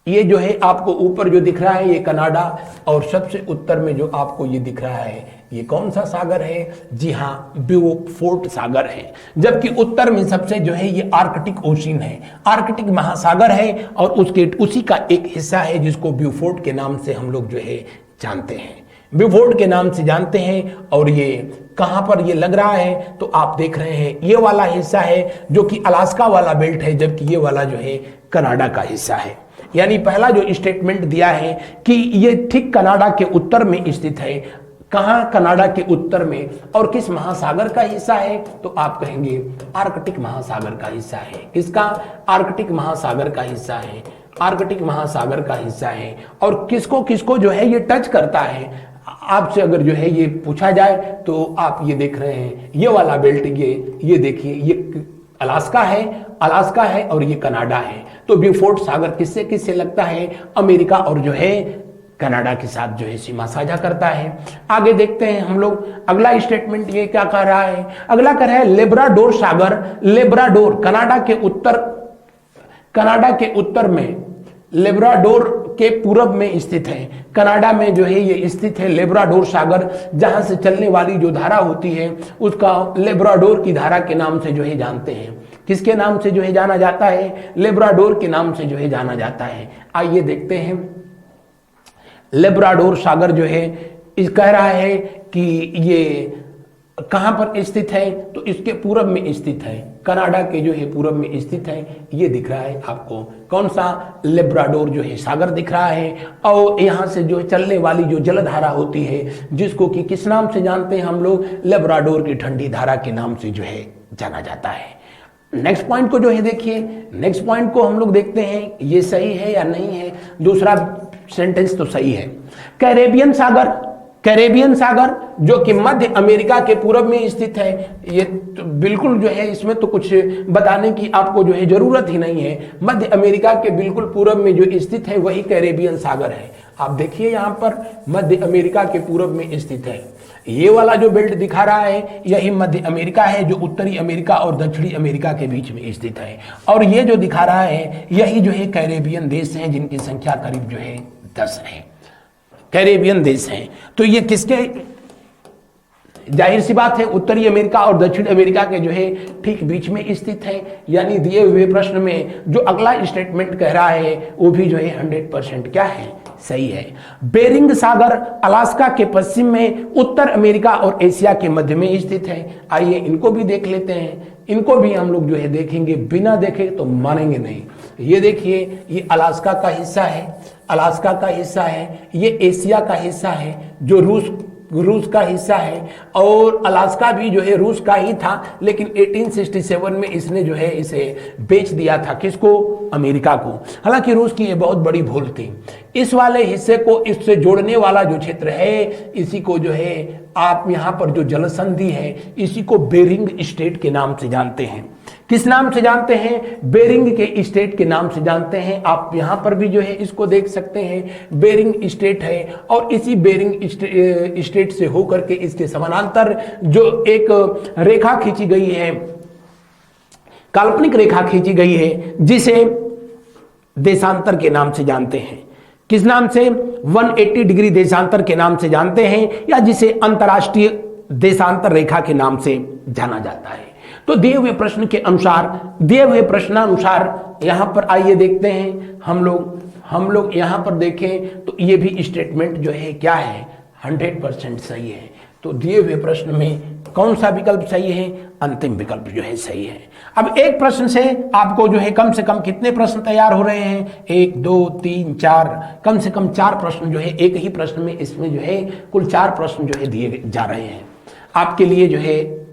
ये जो है आपको ऊपर जो दिख रहा है ये कनाडा, और सबसे उत्तर में जो आपको ये दिख रहा है ये कौन सा सागर है? जी हां, ब्यूफोर्ट सागर है। जबकि उत्तर में सबसे जो है ये आर्कटिक ओशियन है, आर्कटिक महासागर है, और उसी का एक हिस्सा है जिसको ब्यूफोर्ट के नाम से हम लोग जो है जानते हैं। ब्यूफोर्ट के नाम से जानते हैं। और ये कहां पर ये लग रहा है? तो आप देख रहे हैं ये वाला हिस्सा है जो कि अलास्का वाला बेल्ट है, जबकि ये वाला जो है कनाडा का हिस्सा है। यानी पहला जो स्टेटमेंट दिया है कि ये ठीक कनाडा के उत्तर में स्थित है, कहाँ? कनाडा के उत्तर में। और किस महासागर का हिस्सा है? तो आप कहेंगे आर्कटिक महासागर का हिस्सा है। किसका? आर्कटिक महासागर का हिस्सा है। आर्कटिक महासागर का हिस्सा है। और किसको किसको जो है ये टच करता है? आपसे अगर जो है ये पूछा जाए तो आप ये देख रहे हैं, ये वाला बेल्ट, ये देखिए, ये अलास्का है, अलास्का है और ये कनाडा है। तो ब्यूफोर्ट सागर किससे किससे लगता है? अमेरिका और जो है कनाडा के साथ जो है सीमा साझा करता है। आगे देखते हैं हम लोग, अगला स्टेटमेंट ये क्या कह रहा है? अगला कह रहा है लेब्राडोर सागर, लेब्राडोर कनाडा के उत्तर में, लेब्राडोर के पूरब में स्थित है। कनाडा में जो है ये स्थित है लेब्राडोर सागर, जहां से चलने वाली जो धारा होती है उसका लेब्राडोर की धारा के नाम से जो है जानते हैं। किसके नाम से जो है जाना जाता है? लेब्राडोर के नाम से जो है जाना जाता है। आइए देखते हैं, लेब्राडोर सागर जो है इस कह रहा है कि ये कहां पर स्थित है? तो इसके पूरब में स्थित है, कनाडा के जो है पूरब में स्थित है। ये दिख रहा है आपको, कौन सा? लेब्राडोर जो है सागर दिख रहा है। और यहां से जो चलने वाली जो जलधारा होती है, जिसको कि किस नाम से जानते हैं हम लोग? लेब्राडोर की ठंडी धारा के नाम से जो है जाना जाता है। नेक्स्ट पॉइंट को जो है देखिए, नेक्स्ट पॉइंट को हम लोग देखते हैं ये सही है या नहीं है। दूसरा सेंटेंस तो सही है। कैरेबियन सागर, कैरेबियन सागर जो कि मध्य अमेरिका के पूरब में स्थित है, ये तो बिल्कुल जो है इसमें तो कुछ बताने की आपको जो है जरूरत ही नहीं है। मध्य अमेरिका के बिल्कुल पूरब में जो स्थित है वही कैरेबियन सागर है। आप देखिए यहां पर मध्य अमेरिका के पूरब में स्थित है। ये वाला जो बेल्ट दिखा रहा है यही मध्य अमेरिका है, जो उत्तरी अमेरिका और दक्षिणी अमेरिका के बीच में स्थित है। और ये जो दिखा रहा है यही जो है कैरेबियन देश हैं, जिनकी संख्या करीब जो है 10 है। कैरेबियन देश हैं। तो ये किसके, जाहिर सी बात है उत्तरी अमेरिका और दक्षिण अमेरिका के जो है ठीक बीच में स्थित है। यानी दिए हुए प्रश्न में जो अगला स्टेटमेंट कह रहा है वो भी जो है 100% क्या है? सही है। बेरिंग सागर अलास्का के पश्चिम में, उत्तर अमेरिका और एशिया के मध्य में स्थित है। आइए इनको भी देख लेते हैं। इनको भी हम लोग जो है देखेंगे, बिना देखे तो मानेंगे नहीं। ये देखिए, ये अलास्का का हिस्सा है, अलास्का का हिस्सा है। ये एशिया का हिस्सा है जो रूस का हिस्सा है। और अलास्का भी जो है रूस का ही था, लेकिन 1867 में इसने जो है इसे बेच दिया था। किसको? अमेरिका को। हालांकि रूस की ये बहुत बड़ी भूल थी। इस वाले हिस्से को इससे जोड़ने वाला जो क्षेत्र है, इसी को जो है आप यहाँ पर जो जलसंधि है इसी को बेरिंग स्टेट के नाम से जानते हैं। किस नाम से जानते हैं? बेरिंग के स्टेट के नाम से जानते हैं। आप यहां पर भी जो है इसको देख सकते हैं, बेरिंग स्टेट है। और इसी बेरिंग स्टेट से होकर के इसके समानांतर जो एक रेखा खींची गई है, काल्पनिक रेखा खींची गई है, जिसे देशांतर के नाम से जानते हैं। किस नाम से? 180 डिग्री देशांतर के नाम से जानते हैं, या जिसे अंतरराष्ट्रीय देशांतर रेखा के नाम से जाना जाता है। तो दिए हुए प्रश्न के अनुसार, दिए हुए प्रश्नानुसार यहां पर आइए देखते हैं हम लोग यहां पर देखें तो ये भी स्टेटमेंट जो है क्या है? 100% सही है। तो दिए हुए प्रश्न में कौन सा विकल्प सही है? अंतिम विकल्प जो है सही है। अब एक प्रश्न से आपको जो है कम से कम कितने प्रश्न तैयार हो रहे हैं? 1 2 3 4, कम से कम 4 प्रश्न जो है एक ही प्रश्न में, इसमें जो है कुल 4 प्रश्न जो है दिए जा रहे हैं। आपके लिए जो है,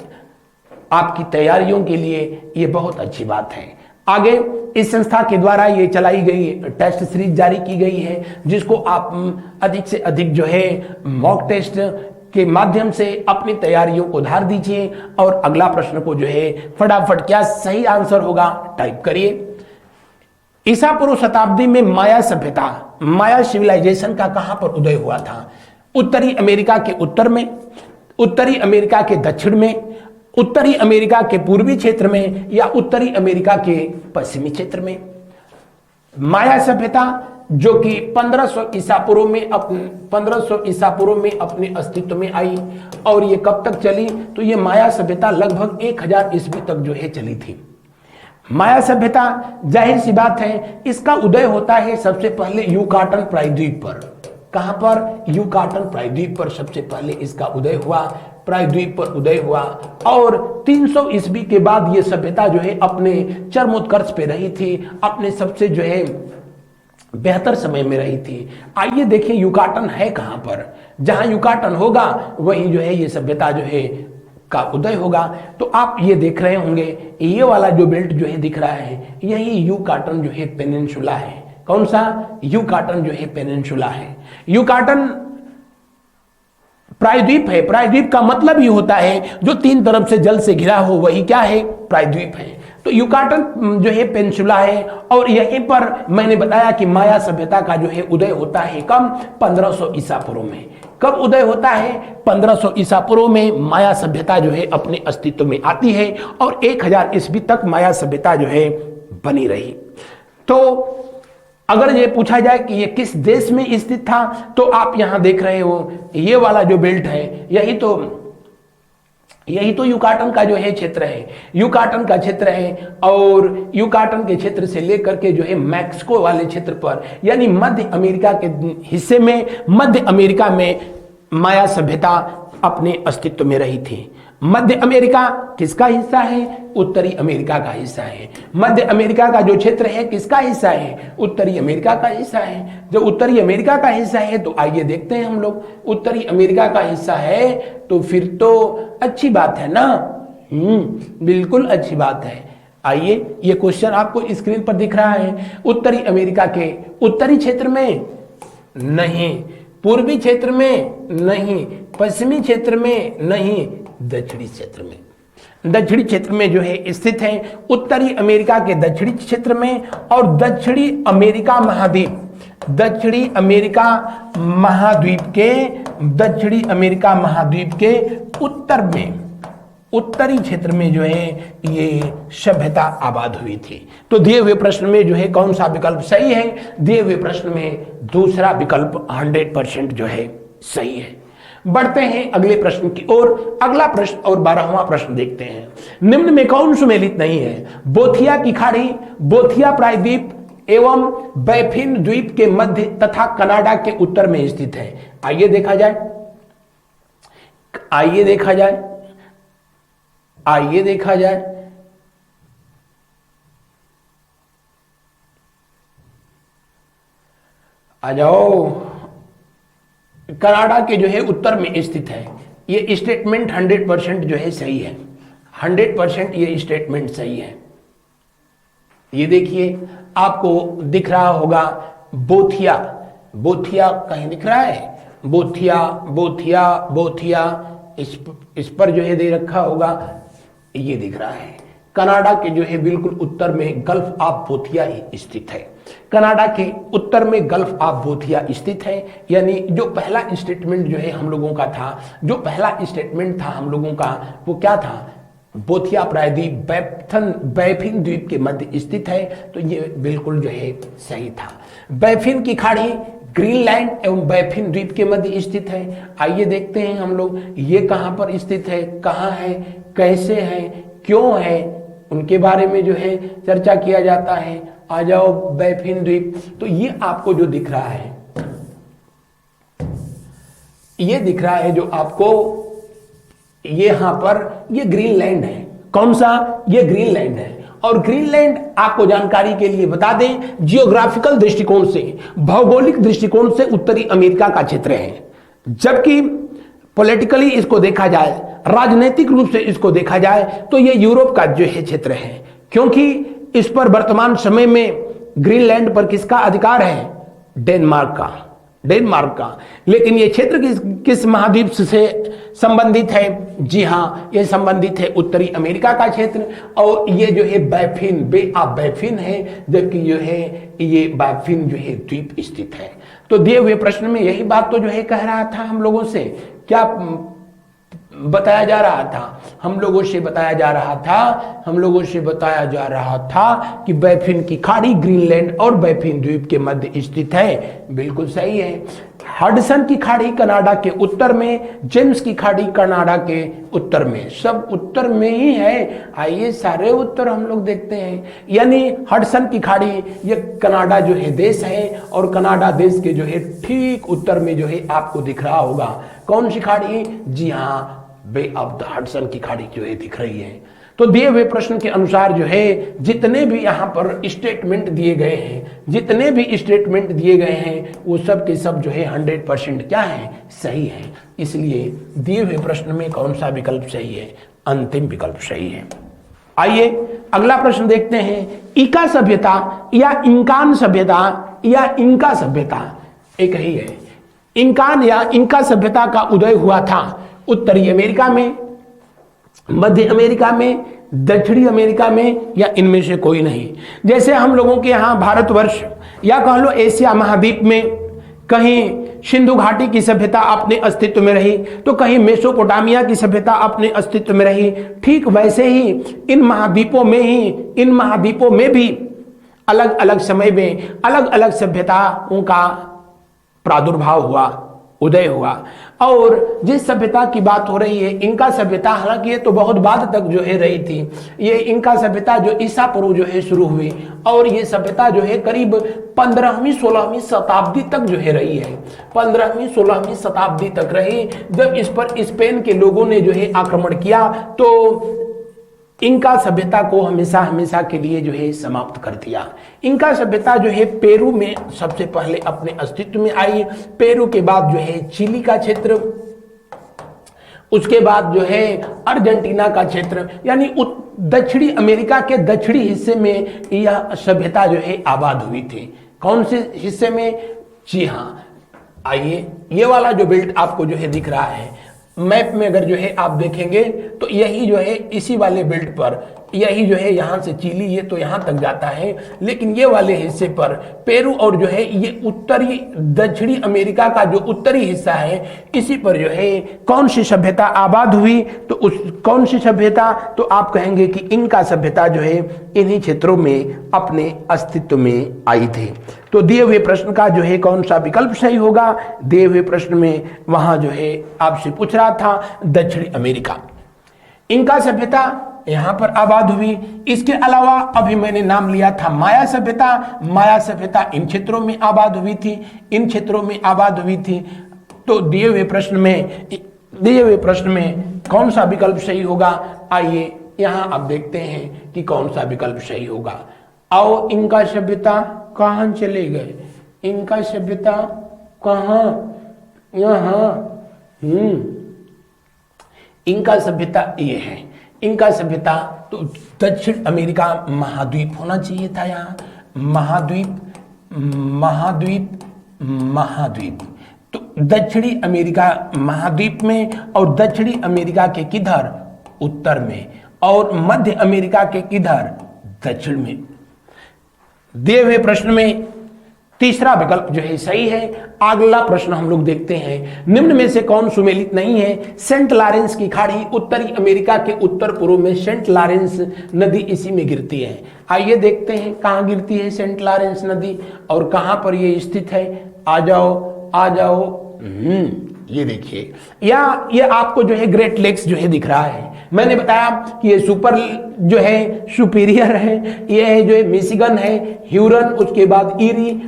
आपकी तैयारियों के लिए ये बहुत अच्छी बात है। आगे इस संस्था के द्वारा ये चलाई गई टेस्ट सीरीज जारी की गई है, जिसको आप अधिक से अधिक जो है मॉक टेस्ट के माध्यम से अपनी तैयारियों को धार दीजिए। और अगला प्रश्न को जो है फटाफट, क्या सही आंसर होगा टाइप करिए। ईसा पूर्व शताब्दी में माया सभ्यता, माया सिविलाइजेशन का कहां पर उदय हुआ था? उत्तरी अमेरिका के उत्तर में, उत्तरी अमेरिका के दक्षिण में, उत्तरी अमेरिका के पूर्वी क्षेत्र में, या उत्तरी अमेरिका के पश्चिमी क्षेत्र में? माया सभ्यता जो कि 1500 ईसा पूर्व में अपने अस्तित्व में आई, और ये कब तक चली? तो ये माया सभ्यता लगभग 1000 ईस्वी तक जो है चली थी। माया सभ्यता, जाहिर सी बात है, इसका उदय होता है सबसे पहले युकाटन प्रायद्वीप पर। कहां पर? युकाटन प्रायद्वीप पर सबसे पहले इसका उदय हुआ, प्रायद्वीप पर उदय हुआ। और 300 ईस्वी के बाद ये सभ्यता जो है अपने चरमोत्कर्ष पे रही थी, अपने सबसे जो है बेहतर समय में रही थी। आइए देखिए युकाटन है कहां पर, जहां युकाटन होगा वहीं जो है ये सभ्यता जो है का उदय होगा। तो आप ये देख रहे होंगे ये वाला जो बेल्ट जो है दिख रहा है, यही युकाटन जो है पेनिनसुला है। कौन सा? युकाटन जो है पेनिनसुला है। युकाटन प्रायद्वीप है। प्रायद्वीप का मतलब ही होता है जो तीन तरफ से जल से घिरा हो, वही क्या है? प्रायद्वीप है। तो युकाटन जो है पेनिनसुला है और यहीं पर मैंने बताया कि माया सभ्यता का जो है उदय होता है कब? 1500 ईसा पूर्व में। कब उदय होता है? 1500 ईसा पूर्व में माया सभ्यता जो है अपने अस्तित्व में आती है और 1000 ईस्वी तक माया सभ्यता जो है बनी रही। तो अगर ये पूछा जाए कि ये किस देश में स्थित था, तो आप यहां देख रहे हो ये वाला जो बेल्ट है यही तो युकाटन का जो है क्षेत्र है। युकाटन का क्षेत्र है और युकाटन के क्षेत्र से लेकर के जो है मैक्सिको वाले क्षेत्र पर, यानी मध्य अमेरिका के हिस्से में, मध्य अमेरिका में माया सभ्यता अपने अस्तित्व में रही थी। मध्य अमेरिका किसका हिस्सा है? उत्तरी अमेरिका का हिस्सा है। मध्य अमेरिका का जो क्षेत्र है किसका हिस्सा है? उत्तरी अमेरिका का हिस्सा है। जब उत्तरी अमेरिका का हिस्सा है तो आइए देखते हैं हम लोग, उत्तरी अमेरिका का हिस्सा है तो फिर तो अच्छी बात है ना। बिल्कुल अच्छी बात है। आइए ये क्वेश्चन आपको स्क्रीन पर दिख रहा है। उत्तरी अमेरिका के उत्तरी क्षेत्र में नहीं, पूर्वी क्षेत्र में नहीं, पश्चिमी क्षेत्र में नहीं, दक्षिणी क्षेत्र में, दक्षिणी क्षेत्र में जो है स्थित है। उत्तरी अमेरिका के दक्षिणी क्षेत्र में और दक्षिणी अमेरिका महाद्वीप, दक्षिणी अमेरिका महाद्वीप के, दक्षिणी अमेरिका महाद्वीप के उत्तर में, उत्तरी क्षेत्र में जो है ये सभ्यता आबाद हुई थी। तो दिए हुए प्रश्न में जो है कौन सा विकल्प सही है? दिए हुए प्रश्न में दूसरा विकल्प 100% जो है सही है। बढ़ते हैं अगले प्रश्न की ओर। अगला प्रश्न और 12वां प्रश्न देखते हैं। निम्न में कौन सुमेलित नहीं है? बोथिया की खाड़ी, बोथिया प्रायद्वीप एवं बैफिन द्वीप के मध्य तथा कनाडा के उत्तर में स्थित है। आइए देखा जाए, आइए देखा जाए, आइए देखा जाए। आ जाओ। कनाडा के जो है उत्तर में स्थित है। ये स्टेटमेंट 100% जो है सही है। 100% ये स्टेटमेंट सही है। ये देखिए आपको दिख रहा होगा बोथिया, बोथिया कहीं दिख रहा है? बोथिया, बोथिया, बोथिया, इस पर जो है दे रखा होगा, ये दिख रहा है। कनाडा के जो है बिल्कुल उत्तर में गल्फ ऑफ बोथिया ही स्थित है। कनाडा के उत्तर में गल्फ ऑफ बोथिया स्थित है। यानी जो पहला स्टेटमेंट जो है हम लोगों का था, जो पहला स्टेटमेंट था हम लोगों का, वो क्या था? बोथिया प्रायद्वीप बैफिन द्वीप के मध्य स्थित है। तो ये बिल्कुल जो है सही था। बैफिन की खाड़ी ग्रीनलैंड एवं बैफिन द्वीप के मध्य स्थित है। आइए देखते हैं हम लोग ये कहां पर स्थित है, कहां है, कैसे है, क्यों है, उनके बारे में जो है चर्चा किया जाता है। आ जाओ बैफिन द्वीप। तो ये आपको जो दिख रहा है, ये दिख रहा है जो आपको ये यहां पर, ये ग्रीनलैंड है। कौन सा? ये ग्रीनलैंड है। और ग्रीनलैंड आपको जानकारी के लिए बता दें, जियोग्राफिकल दृष्टिकोण से, भौगोलिक दृष्टिकोण से उत्तरी अमेरिका का क्षेत्र है। जबकि पॉलिटिकली इसको देखा जाए, राजनीतिक रूप से इसको देखा जाए तो ये यूरोप का जो है क्षेत्र है। क्योंकि इस पर वर्तमान समय में ग्रीनलैंड पर किसका अधिकार है? डेनमार्क का, डेनमार्क का। लेकिन ये क्षेत्र किस महाद्वीप से संबंधित है? जी हाँ, ये संबंधित है उत्तरी अमेरिका का क्षेत्र। और ये जो है बैफिन, बे ऑफ बैफिन है, जबकि जो है ये बैफिन जो है द्वीप स्थित है। तो दिए हुए प्रश्न में यही बात तो जो है कह रहा था हम लोगों से, क्या बताया जा रहा था? हम लोगों से बताया जा रहा था, हम लोगों से बताया जा रहा था कि बैफिन की खाड़ी ग्रीनलैंड और बैफिन द्वीप के मध्य स्थित है। बिल्कुल सही है। हडसन की खाड़ी कनाडा के उत्तर में, जेम्स की खाड़ी कनाडा के उत्तर में, सब उत्तर में ही है। आइए सारे उत्तर हम लोग देखते हैं। यानी हडसन की खाड़ी ये कनाडा जो है देश है और कनाडा देश के जो है ठीक उत्तर में जो है आपको दिख रहा होगा कौन सी खाड़ी? जी हाँ, बे ऑफ द हडसन की खाड़ी जो है दिख रही है। तो दिए हुए प्रश्न के अनुसार जो है जितने भी यहाँ पर स्टेटमेंट दिए गए हैं, जितने भी स्टेटमेंट दिए गए हैं वो सब के सब जो है 100% क्या है, सही है। इसलिए दिए हुए प्रश्न में कौन सा विकल्प सही है, अंतिम विकल्प सही है। आइए अगला प्रश्न देखते हैं। इका सभ्यता या इंकान सभ्यता या इंका सभ्यता एक ही है। इंकान या इंका सभ्यता का उदय हुआ था उत्तरी अमेरिका में, मध्य अमेरिका में, दक्षिणी अमेरिका में, या इनमें से कोई नहीं। जैसे हम लोगों के यहाँ भारतवर्ष या कह लो एशिया महाद्वीप में कहीं सिंधु घाटी की सभ्यता अपने अस्तित्व में रही, तो कहीं मेसोपोटामिया की सभ्यता अपने अस्तित्व में रही, ठीक वैसे ही इन महाद्वीपों में भी अलग अलग समय में अलग अलग सभ्यताओं का प्रादुर्भाव हुआ, उदय हुआ। और जिस सभ्यता की बात हो रही है इनका सभ्यता, हालांकि ये तो बहुत बाद तक जो है रही थी, ये इनका सभ्यता जो ईसा पूर्व जो है शुरू हुई और ये सभ्यता जो है करीब 15वीं-16वीं शताब्दी तक जो है रही है। 15वीं-16वीं शताब्दी तक रही। जब इस पर स्पेन के लोगों ने जो है आक्रमण किया तो इनका सभ्यता को हमेशा हमेशा के लिए जो है समाप्त कर दिया। इनका सभ्यता जो है पेरू में सबसे पहले अपने अस्तित्व में आई। पेरू के बाद जो है चिली का क्षेत्र, उसके बाद जो है अर्जेंटीना का क्षेत्र, यानी दक्षिणी अमेरिका के दक्षिणी हिस्से में यह सभ्यता जो है आबाद हुई थी। कौन से हिस्से में? जी हाँ, आइए ये वाला जो बेल्ट आपको जो है दिख रहा है मैप में, अगर जो है आप देखेंगे तो यही जो है इसी वाले बेल्ट पर, यही जो है यहाँ से चिली ये तो यहाँ तक जाता है, लेकिन ये वाले हिस्से पर पेरू और जो है ये उत्तरी दक्षिणी अमेरिका का जो उत्तरी हिस्सा है इसी पर जो है कौन सी सभ्यता आबाद हुई? तो उस कौन सी सभ्यता? तो आप कहेंगे कि इनका सभ्यता जो है इन्हीं क्षेत्रों में अपने अस्तित्व में आई थी। तो दिए हुए प्रश्न का जो है कौन सा विकल्प सही होगा? दिए हुए प्रश्न में वहां जो है आपसे पूछ रहा था दक्षिणी अमेरिका, इनका सभ्यता यहां पर आबाद हुई। इसके अलावा अभी मैंने नाम लिया था माया सभ्यता। माया सभ्यता इन क्षेत्रों में आबाद हुई थी, इन क्षेत्रों में आबाद हुई थी। तो दिए हुए प्रश्न में कौन सा विकल्प सही होगा? आइए यहां आप देखते हैं कि कौन सा विकल्प सही होगा। आओ इनका सभ्यता कहां चले गए? इनका सभ्यता कहां? यहां। इनका सभ्यता ये है। इनका सभ्यता तो दक्षिण अमेरिका महाद्वीप होना चाहिए था यहाँ। महाद्वीप तो दक्षिणी अमेरिका महाद्वीप में, और दक्षिणी अमेरिका के किधर? उत्तर में, और मध्य अमेरिका के किधर? दक्षिण में। दिए हुए प्रश्न में तीसरा विकल्प जो है सही है। अगला प्रश्न हम लोग देखते हैं, निम्न में से कौन सुमेलित नहीं है? सेंट लॉरेंस की खाड़ी उत्तरी अमेरिका के उत्तर पूर्व में, सेंट लॉरेंस नदी इसी में गिरती है। आइए देखते हैं कहां गिरती है सेंट लॉरेंस नदी और कहां पर ये स्थित है। आ जाओ। ये देखिए, या ये आपको जो है ग्रेट लेक्स जो है दिख रहा है। मैंने बताया कि ये जो है सुपीरियर है, ये है जो है मिशिगन है, ह्यूरन, उसके बाद ईरी,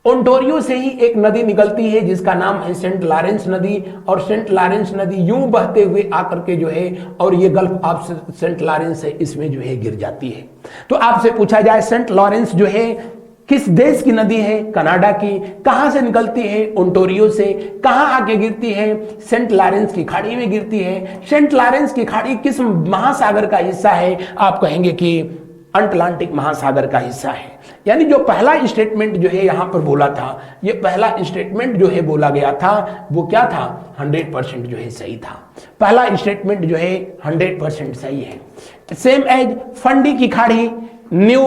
ओंटारियो से ही एक नदी निकलती है जिसका नाम है सेंट लॉरेंस नदी। और सेंट लॉरेंस नदी यूं बहते हुए आकर के जो है, और ये गल्फ आप सेंट लॉरेंस है इसमें जो है गिर जाती है। तो आपसे पूछा जाए सेंट लॉरेंस जो है किस देश की नदी है? कनाडा की। कहां से निकलती है? ओंटारियो से। कहां आके गिरती है? सेंट लॉरेंस की खाड़ी में गिरती है। सेंट लॉरेंस की खाड़ी किस महासागर का हिस्सा है? आप कहेंगे कि अटलांटिक महासागर का हिस्सा है। यानी जो पहला स्टेटमेंट जो है यहां पर बोला था, ये पहला स्टेटमेंट जो है बोला गया था वो क्या था? 100% जो है सही था। पहला स्टेटमेंट जो है 100% सही है। सेम एज फंडी की खाड़ी न्यू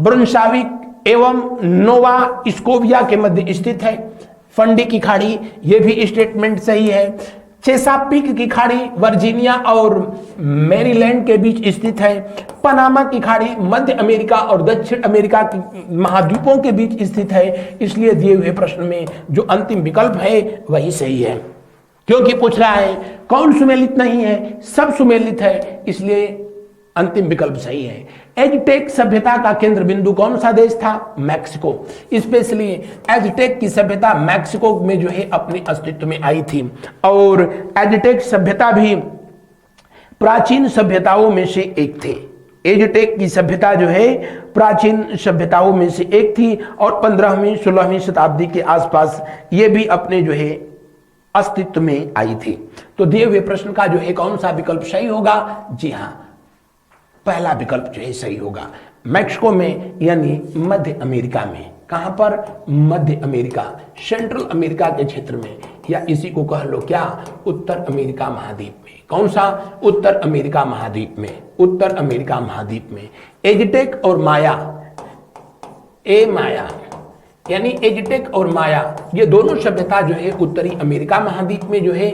ब्रुंसविक एवं नोवा स्कोविया के मध्य स्थित है। फंडी की खाड़ी, यह भी स्टेटमेंट सही है। चेसापीक की खाड़ी वर्जीनिया और मैरीलैंड के बीच स्थित है। पनामा की खाड़ी मध्य अमेरिका और दक्षिण अमेरिका की महाद्वीपों के बीच स्थित है। इसलिए दिए हुए प्रश्न में जो अंतिम विकल्प है वही सही है, क्योंकि पूछ रहा है कौन सुमेलित नहीं है, सब सुमेलित है, इसलिए अंतिम विकल्प सही है। एजटेक सभ्यता का केंद्र बिंदु कौन सा देश था? मैक्सिको। स्पेशली एजटेक की सभ्यता मैक्सिको में जो है अपने अस्तित्व में आई थी। और एजटेक सभ्यता भी प्राचीन सभ्यताओं में से एक थे। एजटेक की सभ्यता जो है प्राचीन सभ्यताओं में से एक थी और 15वीं 16वीं शताब्दी के आसपास ये भी अपने जो है अस्तित्व में आई थी। तो दिए हुए प्रश्न का जो है कौन सा विकल्प सही होगा? जी हां, पहला विकल्प जो है सही होगा। मैक्सिको में यानी मध्य अमेरिका में। कहां पर? मध्य अमेरिका, सेंट्रल अमेरिका के क्षेत्र में, या इसी को कह लो क्या, उत्तर अमेरिका महाद्वीप में। कौन सा? उत्तर अमेरिका महाद्वीप में। उत्तर अमेरिका महाद्वीप में एजटेक और माया, माया यानी एजटेक और माया, ये दोनों सभ्यता जो है उत्तरी अमेरिका महाद्वीप में जो है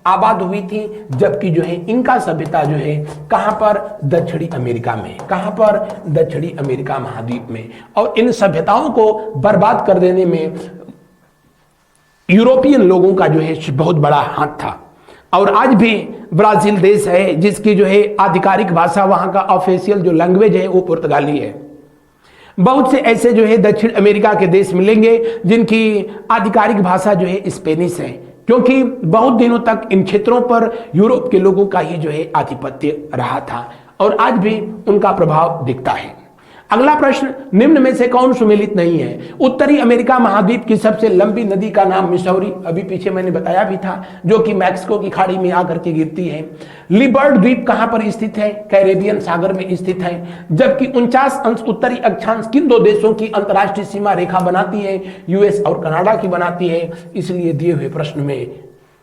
आबाद हुई थी, जबकि जो है इनका सभ्यता जो है कहां पर? दक्षिणी अमेरिका में। कहां पर? दक्षिणी अमेरिका महाद्वीप में। और इन सभ्यताओं को बर्बाद कर देने में यूरोपियन लोगों का जो है बहुत बड़ा हाथ था। और आज भी ब्राजील देश है जिसकी जो है आधिकारिक भाषा, वहां का ऑफिशियल जो लैंग्वेज है वो पुर्तगाली है। बहुत से ऐसे जो है दक्षिण अमेरिका के देश मिलेंगे जिनकी आधिकारिक भाषा जो है स्पेनिश है, क्योंकि बहुत दिनों तक इन क्षेत्रों पर यूरोप के लोगों का ही जो है आधिपत्य रहा था और आज भी उनका प्रभाव दिखता है। अगला प्रश्न, निम्न में से कौन सुमेलित नहीं है? उत्तरी अमेरिका महाद्वीप की सबसे लंबी नदी का नाम मिसौरी, अभी पीछे मैंने बताया भी था, जो कि मैक्सिको की खाड़ी में आकर के गिरती है। लिबर्ट द्वीप कहां पर स्थित है? कैरेबियन सागर में स्थित है। जबकि 49 अंश उत्तरी अक्षांश किन दो देशों की अंतरराष्ट्रीय सीमा रेखा बनाती है? यूएस और कनाडा की बनाती है। इसलिए दिए हुए प्रश्न में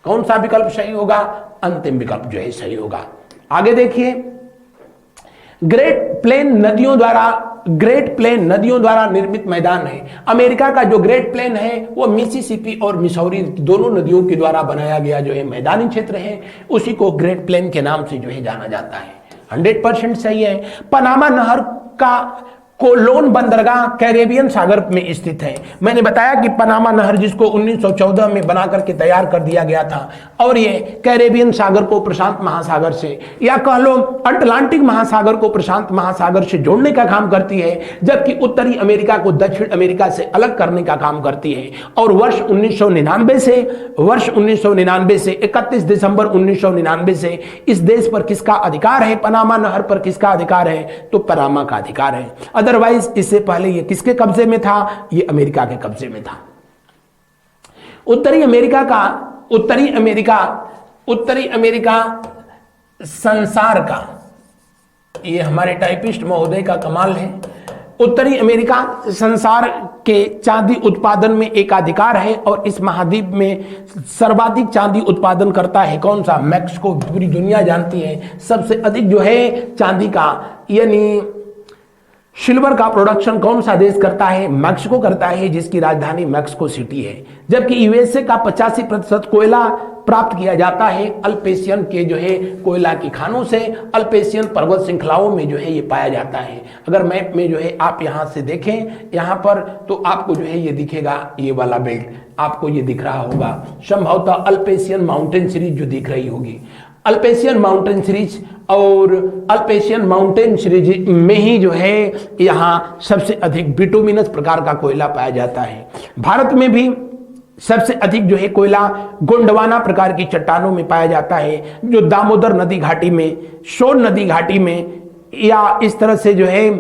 कौन सा विकल्प सही होगा? अंतिम विकल्प जो है सही होगा। आगे देखिए, ग्रेट प्लेन नदियों द्वारा निर्मित मैदान है। अमेरिका का जो ग्रेट प्लेन है वो मिसिसिपी और मिसौरी दोनों नदियों के द्वारा बनाया गया जो है मैदानी क्षेत्र है, उसी को ग्रेट प्लेन के नाम से जो है जाना जाता है। 100% सही है। पनामा नहर का कोलोन बंदरगाह कैरेबियन सागर में स्थित है। मैंने बताया कि पनामा नहर जिसको 1914 में बना करके तैयार कर दिया गया था और ये कैरेबियन सागर को प्रशांत महासागर से, या कह लो अटलांटिक महासागर को प्रशांत महासागर से जोड़ने का काम करती है, जबकि उत्तरी अमेरिका को दक्षिण अमेरिका से अलग करने का काम करती है। और वर्ष 1999 से 31 दिसंबर 1999 से इस देश पर किसका अधिकार है? पनामा नहर पर किसका अधिकार है? तो पनामा का अधिकार है। अदरवाइज इससे पहले ये किसके कब्जे में था? ये अमेरिका के कब्जे में था। उत्तरी अमेरिका संसार का, ये हमारे टाइपिस्ट महोदय का कमाल है। उत्तरी अमेरिका संसार के चांदी उत्पादन में एकाधिकार है और इस महाद्वीप में सर्वाधिक चांदी उत्पादन करता है कौन सा? मैक्सिको। पूरी दुनिया जानती है सबसे अधिक जो है चांदी का यानी सिल्वर का प्रोडक्शन कौन सा देश करता है? मैक्सिको करता है, जिसकी राजधानी मैक्सिको सिटी है। जबकि यूएसए का 85% कोयला प्राप्त किया जाता है अल्पेशियन के जो है कोयला की खानों से। अल्पेशियन पर्वत श्रृंखलाओं में जो है ये पाया जाता है। अगर मैप में जो है आप यहां से देखें यहां पर, तो आपको जो है ये दिखेगा, ये वाला बेल्ट आपको ये दिख रहा होगा, संभवतः अल्पेशियन माउंटेन सीरीज जो दिख रही होगी। अल्पेशियन माउंटेन सीरीज और अल्पेशियन माउंटेन सीरीज में ही जो है यहाँ सबसे अधिक बिटुमिनस प्रकार का कोयला पाया जाता है। भारत में भी सबसे अधिक जो है कोयला गोंडवाना प्रकार की चट्टानों में पाया जाता है, जो दामोदर नदी घाटी में, सोन नदी घाटी में, या इस तरह से जो है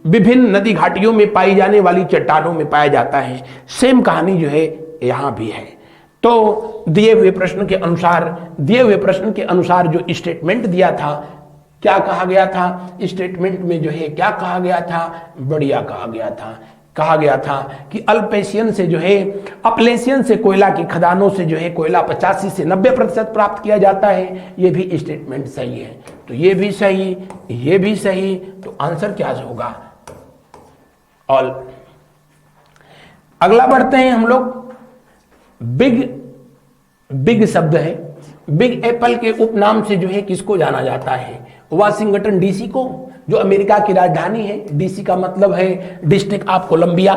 विभिन्न नदी घाटियों में पाई जाने वाली चट्टानों में पाया जाता है। सेम कहानी जो है यहाँ भी है। तो दिए हुए प्रश्न के अनुसार जो स्टेटमेंट दिया था, क्या कहा गया था? स्टेटमेंट में जो है क्या कहा गया था? बढ़िया कहा गया था कि अल्पेशियन से जो है अपलेशियन से कोयला की खदानों से जो है कोयला 85 से 90% प्राप्त किया जाता है। ये भी स्टेटमेंट सही है। तो ये भी सही, तो आंसर क्या होगा? ऑल। अगला बढ़ते हैं हम लोग। बिग शब्द है। बिग एप्पल के उपनाम से जो है किसको जाना जाता है? वाशिंगटन डीसी को, जो अमेरिका की राजधानी है। डीसी का मतलब है डिस्ट्रिक्ट ऑफ कोलंबिया,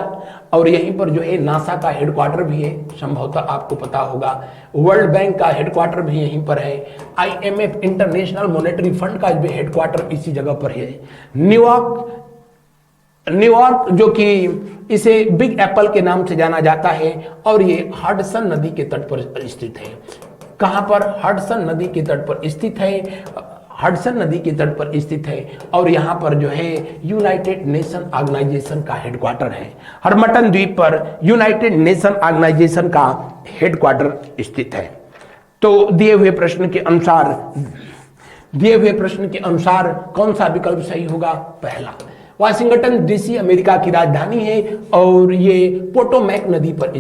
और यहीं पर जो है नासा का हेडक्वार्टर भी है, संभवतः आपको पता होगा। वर्ल्ड बैंक का हेडक्वार्टर भी यहीं पर है। IMF इंटरनेशनल मॉनेटरी फंड का भी हेडक्वार्टर इसी जगह पर है। न्यूयॉर्क जो कि इसे बिग एप्पल के नाम से जाना जाता है, और ये हडसन नदी के तट पर स्थित है। कहां पर? हडसन नदी के तट पर स्थित है, हडसन नदी के तट पर स्थित है और यहां पर जो है यूनाइटेड नेशन ऑर्गेनाइजेशन का हेडक्वार्टर है। हरमटन द्वीप पर यूनाइटेड नेशन ऑर्गेनाइजेशन का हेडक्वार्टर स्थित है। तो दिए हुए प्रश्न के अनुसार कौन सा विकल्प सही होगा? पहला। वाशिंगटन डीसी अमेरिका की राजधानी है और ये पोटोमैक नदी पर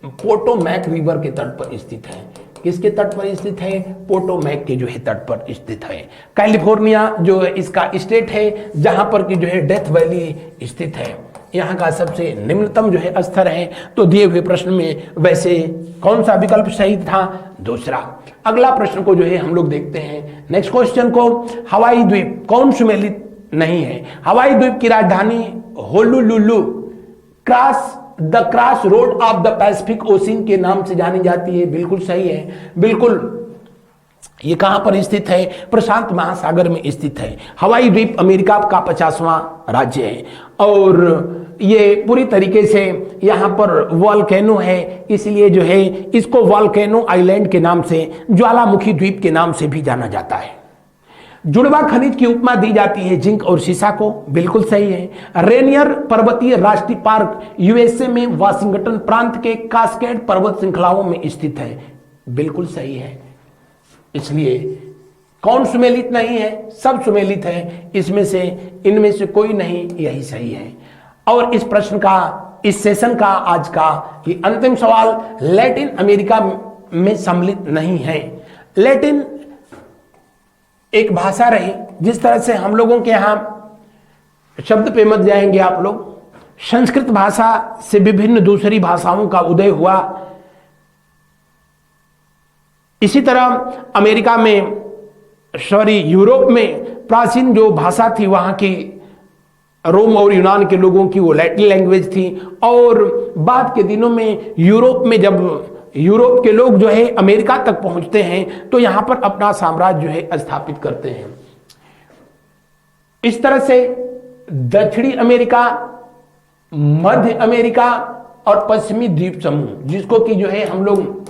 पोटोमैक रिवर के तट पर स्थित है। किसके तट पर स्थित है? पोटोमैक के जो है तट पर स्थित है। कैलिफोर्निया जो है इसका स्टेट है जहां पर की जो है डेथ वैली स्थित है। यहाँ का सबसे निम्नतम जो है स्तर है। तो दिए हुए प्रश्न में वैसे कौन सा विकल्प सही था? दूसरा। अगला प्रश्न को जो है हम लोग देखते हैं। नेक्स्ट क्वेश्चन को, हवाई द्वीप कौन सुमेलित नहीं है? हवाई द्वीप की राजधानी Honolulu cross road of the Pacific Ocean के नाम से जानी जाती है। बिल्कुल सही है, बिल्कुल। ये कहां पर स्थित है? प्रशांत महासागर में स्थित है। हवाई द्वीप अमेरिका का 50वां राज्य है और ये पूरी तरीके से यहां पर वॉल्केनो है, इसलिए जो है इसको वॉल्केनो आइलैंड के नाम से, ज्वालामुखी द्वीप के नाम से भी जाना जाता है। जुड़वा खनिज की उपमा दी जाती है जिंक और सीसा को। बिल्कुल सही है। रेनियर पर्वतीय राष्ट्रीय पार्क यूएसए में वाशिंगटन प्रांत के कास्केड पर्वत श्रृंखलाओं में स्थित है। बिल्कुल सही है। इसलिए कौन सुमेलित नहीं है? सब सुमेलित है। इनमें से कोई नहीं, यही सही है। और इस प्रश्न का, इस सेशन का आज का ये अंतिम सवाल लैटिन अमेरिका में सम्मिलित नहीं है। लैटिन एक भाषा रही, जिस तरह से हम लोगों के यहां शब्द पे मत जाएंगे आप लोग, संस्कृत भाषा से विभिन्न दूसरी भाषाओं का उदय हुआ, इसी तरह अमेरिका में यूरोप में प्राचीन जो भाषा थी वहां की रोम और यूनान के लोगों की वो लैटिन लैंग्वेज थी। और बाद के दिनों में यूरोप में जब यूरोप के लोग जो है अमेरिका तक पहुंचते हैं तो यहां पर अपना साम्राज्य जो है स्थापित करते हैं। इस तरह से दक्षिणी अमेरिका, मध्य अमेरिका और पश्चिमी द्वीप समूह, जिसको कि जो है हम लोग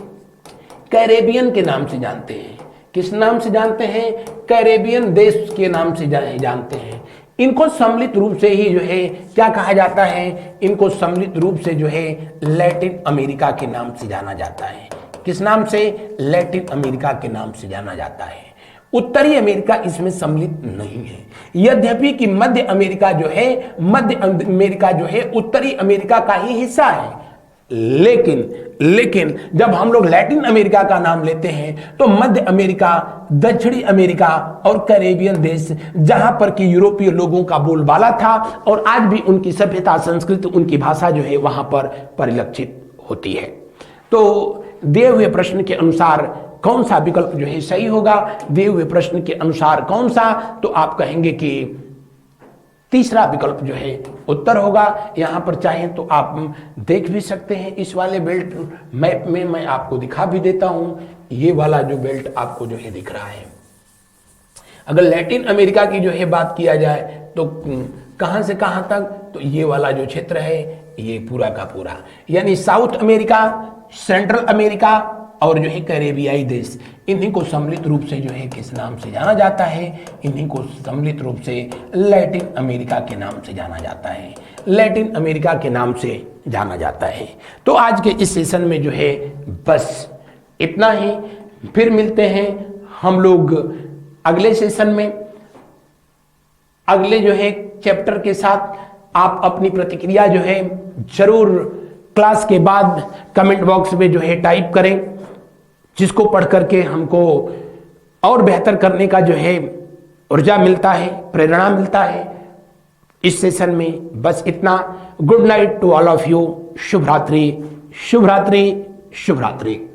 कैरेबियन के नाम से जानते हैं। किस नाम से जानते हैं? कैरेबियन देश के नाम से जानते हैं। इनको सम्मिलित रूप से ही जो है क्या कहा जाता है? इनको सम्मिलित रूप से जो है लैटिन अमेरिका के नाम से जाना जाता है। किस नाम से? लैटिन अमेरिका के नाम से जाना जाता है। उत्तरी अमेरिका इसमें सम्मिलित नहीं है, यद्यपि कि मध्य अमेरिका जो है उत्तरी अमेरिका का ही हिस्सा है। लेकिन जब हम लोग लैटिन अमेरिका का नाम लेते हैं तो मध्य अमेरिका, दक्षिणी अमेरिका और कैरेबियन देश, जहां पर कि यूरोपीय लोगों का बोलबाला था और आज भी उनकी सभ्यता, संस्कृति, उनकी भाषा जो है वहां पर परिलक्षित होती है। तो दिए हुए प्रश्न के अनुसार कौन सा विकल्प जो है सही होगा? दिए हुए प्रश्न के अनुसार कौन सा? तो आप कहेंगे कि तीसरा विकल्प जो है उत्तर होगा। यहां पर चाहें तो आप देख भी सकते हैं, इस वाले बेल्ट मैप में मैं आपको दिखा भी देता हूं। ये वाला जो बेल्ट आपको जो है दिख रहा है, अगर लैटिन अमेरिका की जो है बात किया जाए तो कहां से कहां तक? तो ये वाला जो क्षेत्र है ये पूरा का पूरा, यानी साउथ अमेरिका, सेंट्रल अमेरिका और जो है कैरेबियाई देश, इन्हीं को सम्मिलित रूप से जो है किस नाम से जाना जाता है? इन्हीं को सम्मिलित रूप से लैटिन अमेरिका के नाम से जाना जाता है। लैटिन अमेरिका के नाम से जाना जाता है। तो आज के इस सेशन में जो है बस इतना ही। फिर मिलते हैं हम लोग अगले सेशन में, अगले जो है चैप्टर के साथ। आप अपनी प्रतिक्रिया जो है जरूर क्लास के बाद कमेंट बॉक्स में जो है टाइप करें, जिसको पढ़ करके हमको और बेहतर करने का जो है ऊर्जा मिलता है, प्रेरणा मिलता है। इस सेशन में बस इतना। Good night to all of you. शुभ रात्रि, शुभ रात्रि, शुभ रात्रि।